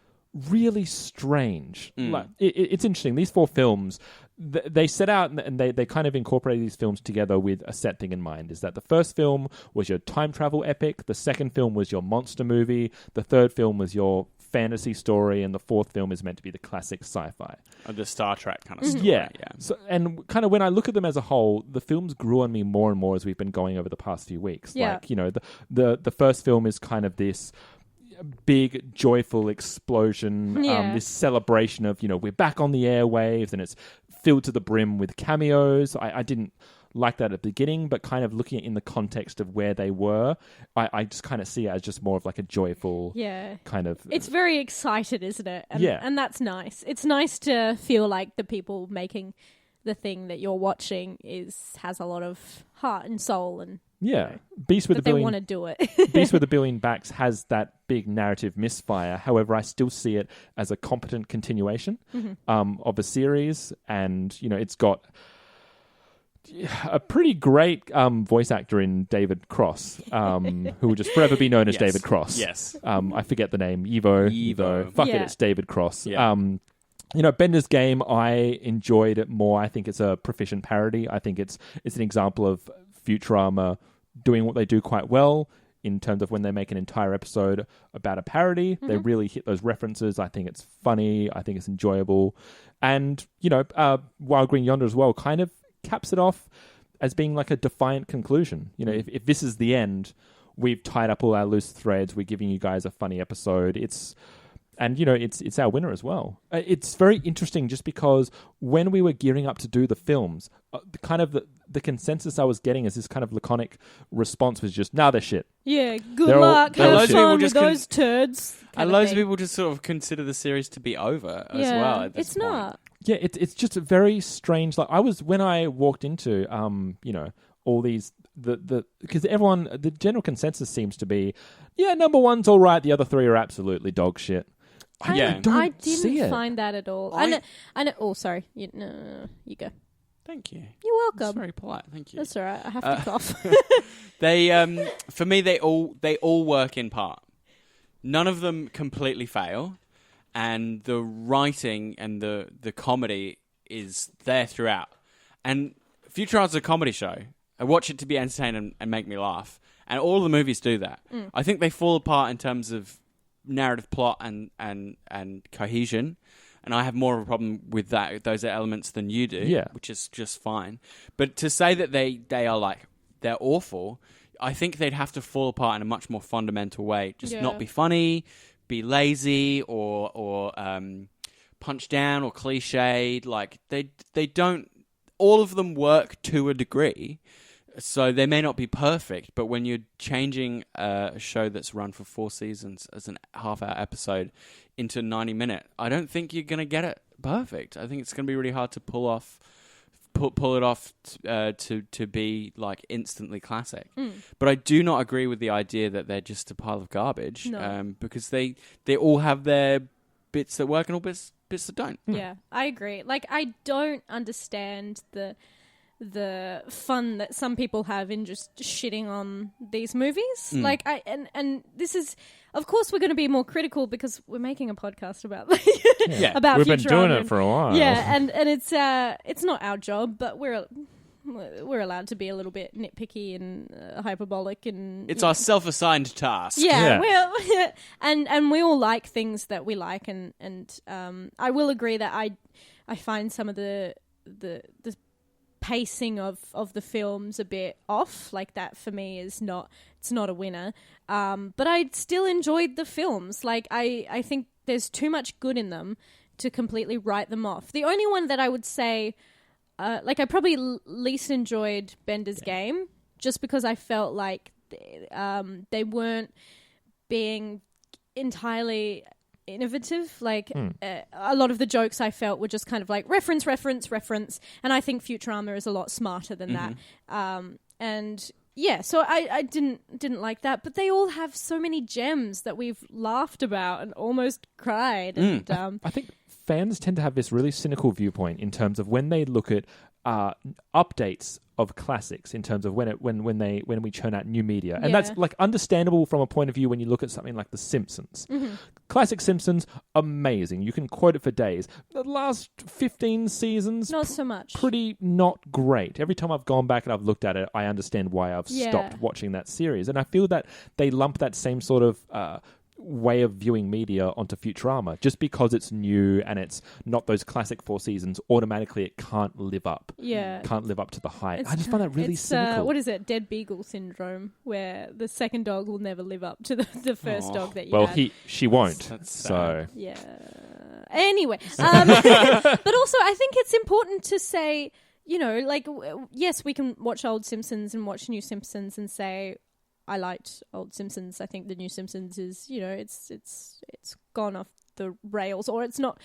S1: really strange. Like, it's interesting. These 4 films, they set out and they kind of incorporated these films together with a set thing in mind. Is that the first film was your time travel epic, the second film was your monster movie, the third film was your fantasy story, and the fourth film is meant to be the classic sci-fi.
S3: The Star Trek kind of story.
S1: Yeah. So, and kind of when I look at them as a whole, the films grew on me more and more as we've been going over the past few weeks.
S5: Yeah.
S1: Like, the first film is kind of this big, joyful explosion, this celebration of, we're back on the airwaves, and it's filled to the brim with cameos. I didn't like that at the beginning, but kind of looking at it in the context of where they were, I just kind of see it as just more of like a joyful kind of...
S5: It's very excited, isn't it? And that's nice. It's nice to feel like the people making the thing that you're watching has a lot of heart and soul and
S1: Yeah, Beast with
S5: that
S1: a
S5: they
S1: Billion
S5: want to do it.
S1: Beast with a Billion Backs has that big narrative misfire. However, I still see it as a competent continuation of a series, and it's got a pretty great voice actor in David Cross, who will just forever be known as
S3: Yes.
S1: David Cross.
S3: Yes.
S1: I forget the name. Evo. Fuck it,
S5: Yeah.
S1: it's David Cross.
S3: Yeah.
S1: Bender's Game, I enjoyed it more. I think it's a proficient parody. I think it's an example of Futurama doing what they do quite well in terms of when they make an entire episode about a parody. They really hit those references. I think it's funny. I think it's enjoyable. And, Wild Green Yonder as well kind of caps it off as being like a defiant conclusion. If this is the end, we've tied up all our loose threads. We're giving you guys a funny episode. It's our winner as well. It's very interesting just because when we were gearing up to do the films, the consensus I was getting is this kind of laconic response was just, they're shit.
S5: Yeah, good
S1: They're all-
S5: luck.
S1: they're all
S5: Have
S1: shit.
S5: fun with
S3: Just
S5: those turds.
S3: And
S5: kind
S3: loads of
S5: thing.
S3: people just sort of consider the series to be over as
S5: Yeah,
S3: well. At this
S5: it's
S3: point.
S5: not.
S1: Yeah, it's just a very strange. Like when I walked into, all these because the general consensus seems to be, number one's all right, the other three are absolutely dog shit.
S3: Yeah.
S1: don't
S5: I
S1: see
S5: didn't
S1: it.
S5: find that at all.
S3: I-
S5: Oh, sorry. No, you go.
S3: Thank you.
S5: You're
S3: That's
S5: welcome.
S3: very polite. Thank you.
S5: That's all right. I have to cough.
S3: They, for me, they all work in part. None of them completely fail, and the writing and the comedy is there throughout. And Futurama's a comedy show. I watch it to be entertained and make me laugh, and all the movies do that. I think they fall apart in terms of narrative plot and cohesion. And I have more of a problem with those elements than you do, which is just fine. But to say that they're awful, I think they'd have to fall apart in a much more fundamental way. Just not be funny, be lazy, or punch down or cliched. Like they don't. All of them work to a degree. So they may not be perfect, but when you're changing a show that's run for 4 seasons as an half-hour episode into 90-minute, I don't think you're going to get it perfect. I think it's going to be really hard to pull it off to be like instantly classic. But I do not agree with the idea that they're just a pile of garbage, because they all have their bits that work and all bits that don't.
S5: Yeah, I agree. Like, I don't understand the fun that some people have in just shitting on these movies. Like, and this is, of course, we're going to be more critical because we're making a podcast about about
S1: We've been
S5: Futurama
S1: doing it for a while.
S5: Yeah, and it's not our job, but we're allowed to be a little bit nitpicky and hyperbolic, and
S3: It's our self-assigned task.
S5: yeah. Well, and we all like things that we like, and I will agree that I find some of the pacing of the films a bit off. Like, that for me it's not a winner. But I still enjoyed the films. Like, I think there's too much good in them to completely write them off. The only one that I would say, I probably least enjoyed Bender's Game, just because I felt like they weren't being entirely innovative. Like, a lot of the jokes I felt were just kind of like reference, and I think Futurama is a lot smarter than that. And yeah, so I didn't like that, but they all have so many gems that we've laughed about and almost cried. And
S1: I think fans tend to have this really cynical viewpoint in terms of when they look at updates of classics, in terms of when we churn out new media, and that's like understandable from a point of view when you look at something like The Simpsons. Classic Simpsons, amazing. You can quote it for days. The last 15 seasons,
S5: not so much.
S1: Pretty not great. Every time I've gone back and I've looked at it, I understand why I've stopped watching that series, and I feel that they lump that same sort of way of viewing media onto Futurama. Just because it's new and it's not those classic 4 seasons, automatically it can't live up to the hype. I just find that really cynical.
S5: What is it? Dead Beagle syndrome, where the second dog will never live up to the first dog that you had.
S1: She won't.
S3: That's
S1: so
S5: yeah. Anyway, but also I think it's important to say, yes, we can watch old Simpsons and watch new Simpsons and say, I liked old Simpsons. I think the new Simpsons is, it's gone off the rails, or it's not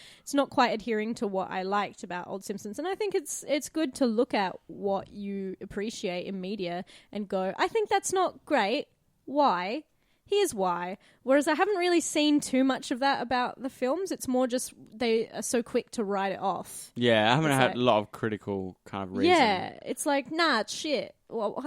S5: quite adhering to what I liked about old Simpsons. And I think it's good to look at what you appreciate in media and go, I think that's not great. Why? Here's why. Whereas I haven't really seen too much of that about the films. It's more just they are so quick to write it off.
S3: Yeah, I haven't
S5: It's
S3: had
S5: like-
S3: a lot of critical kind of reason.
S5: Yeah, it's like, nah, it's shit. Well,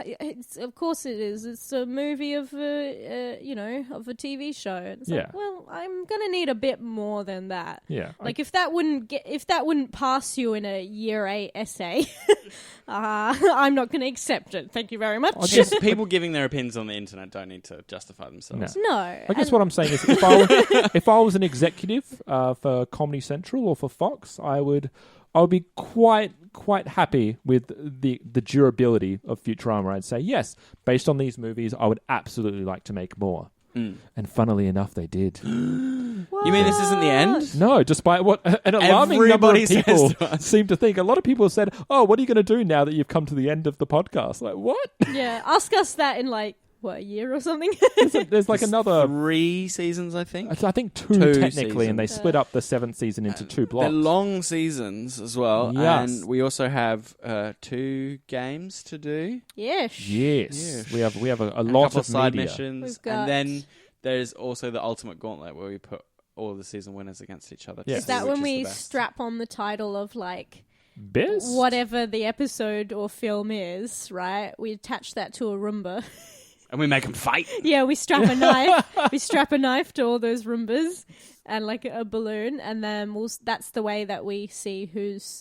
S5: of course it is. It's a movie of of a TV show. It's
S1: Yeah.
S5: like, well, I'm gonna need a bit more than that.
S1: Yeah.
S5: Like if that wouldn't pass you in a year 8 essay, I'm not going to accept it. Thank you very much.
S3: Just people giving their opinions on the internet don't need to justify themselves.
S5: No,
S1: I guess what I'm saying is, if I was an executive for Comedy Central or for Fox, I would be quite happy with the durability of Futurama. I'd say yes, based on these movies, I would absolutely like to make more. And funnily enough, they did.
S3: You mean this isn't the end?
S1: No, despite what an alarming
S3: Everybody
S1: number of people
S3: says to us.
S1: seem to think. A lot of people have said, "Oh, what are you going to do now that you've come to the end of the podcast?" Like, what?
S5: Yeah, ask us that in like a year or something.
S1: There's like another
S3: 3 seasons, I think.
S1: I think two technically,
S3: seasons.
S1: and they split up the 7th season into 2 blocks.
S3: They're long seasons as well.
S1: Yes.
S3: And we also have 2 games to do.
S5: Yes.
S1: Yes,
S3: Yeah.
S1: we have a
S3: A
S1: lot
S3: couple
S1: of
S3: side
S1: media.
S3: missions.
S5: We've got-
S3: And then there's also the Ultimate Gauntlet where we put all the season winners against each other. to
S1: Yes.
S5: Is
S3: see
S5: that
S3: which
S5: when we
S3: the best.
S5: strap on the title of like
S1: Best?
S5: whatever the episode or film is, right? We attach that to a Roomba.
S3: And we make them fight.
S5: Yeah, we strap a knife. We strap a knife to all those Roombas and like a balloon, and then that's the way that we see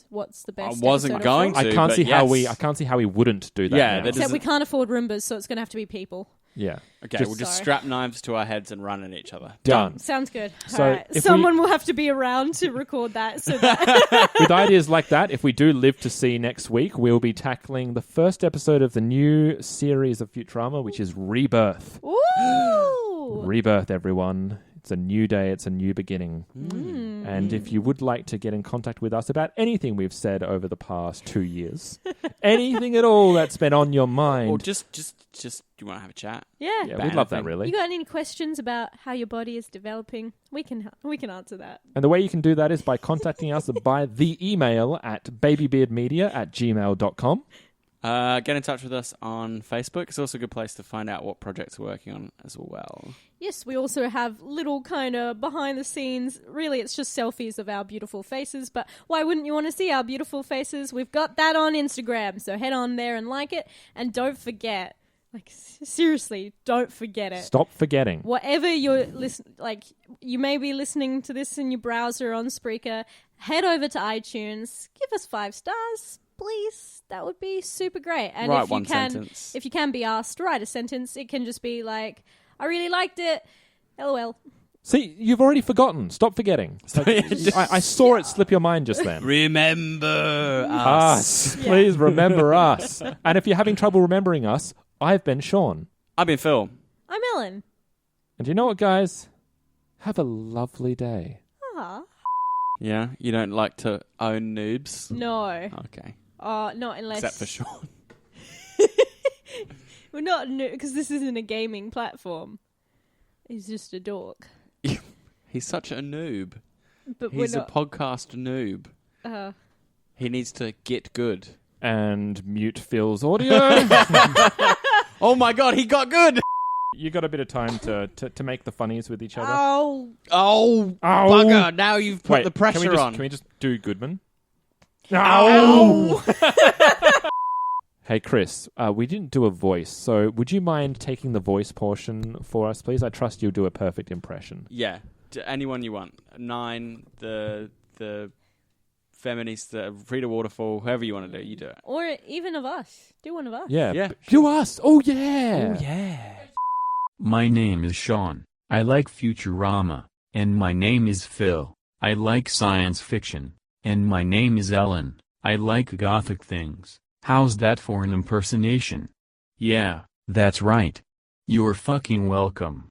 S5: what's the best.
S3: wasn't
S5: episode of
S3: going
S5: film.
S3: to.
S1: I can't
S3: but
S1: see how
S3: yes.
S1: I can't see how we wouldn't do that.
S3: Yeah,
S1: now.
S3: that
S5: Except
S3: is-
S5: we can't afford Roombas, so it's going to have to be people.
S1: Yeah.
S3: Okay,
S1: Just-
S3: we'll just
S5: Sorry.
S3: strap knives to our heads and run at each other.
S1: Done.
S5: Sounds good.
S1: So
S5: All right.
S1: if
S5: Someone will have to be around to record that. So that
S1: With ideas like that, if we do live to see next week, we'll be tackling the first episode of the new series of Futurama, which is Rebirth.
S5: Ooh.
S1: Rebirth, everyone. It's a new day. It's a new beginning.
S5: Mm.
S1: And if you would like to get in contact with us about anything we've said over the past 2 years, anything at all that's been on your mind,
S3: Or just you want to have a chat?
S5: Yeah.
S1: yeah, we'd love that,
S3: anything.
S1: really.
S5: You got any questions about how your body is developing? We can answer that.
S1: And the way you can do that is by contacting us by the email at babybeardmedia@gmail.com.
S3: Get in touch with us on Facebook. It's also a good place to find out what projects we're working on as well.
S5: Yes, we also have little kind of behind the scenes. Really, it's just selfies of our beautiful faces. But why wouldn't you want to see our beautiful faces? We've got that on Instagram. So head on there and like it. And don't forget, like seriously, don't forget it.
S1: Stop forgetting.
S5: Whatever you're you may be listening to this in your browser on Spreaker, head over to iTunes, give us 5 stars, please. That would be super great. And
S3: Write
S5: if you
S3: one
S5: can,
S3: sentence.
S5: if you can be asked, write a sentence. It can just be like, I really liked it. LOL.
S1: See, you've already forgotten. Stop forgetting. I saw it slip your mind just then.
S3: Remember
S1: Us. Please remember us. And if you're having trouble remembering us, I've been Sean.
S3: I've been Phil.
S5: I'm Ellen.
S1: And you know what, guys? Have a lovely day.
S5: Ah.
S3: Yeah, you don't like to own noobs?
S5: No.
S3: Okay.
S5: Not unless...
S3: Except for Sean.
S5: We're not... Because this isn't a gaming platform. He's just a dork.
S3: He's such a noob.
S5: But
S3: He's
S5: we're
S3: a
S5: not...
S3: podcast noob. He needs to get good.
S1: And mute Phil's audio.
S3: Oh my god, he got good!
S1: You got a bit of time to make the funnies with each other.
S5: Oh.
S3: Oh,
S1: Ow.
S3: bugger, now you've put
S1: Wait,
S3: the pressure on.
S1: Can we just do Goodman?
S3: Ow.
S1: Hey, Chris, we didn't do a voice, so would you mind taking the voice portion for us, please? I trust you'll do a perfect impression.
S3: Yeah, to anyone you want. 9, the feminist, the Frida Waterfall, whoever you want to do, you do it.
S5: Or even of us. Do one of us.
S1: Yeah.
S3: Yeah.
S1: Do us. Oh, yeah.
S3: yeah.
S7: My name is Sean. I like Futurama. And my name is Phil. I like science fiction. And my name is Ellen. I like gothic things. How's that for an impersonation? Yeah, that's right. You're fucking welcome.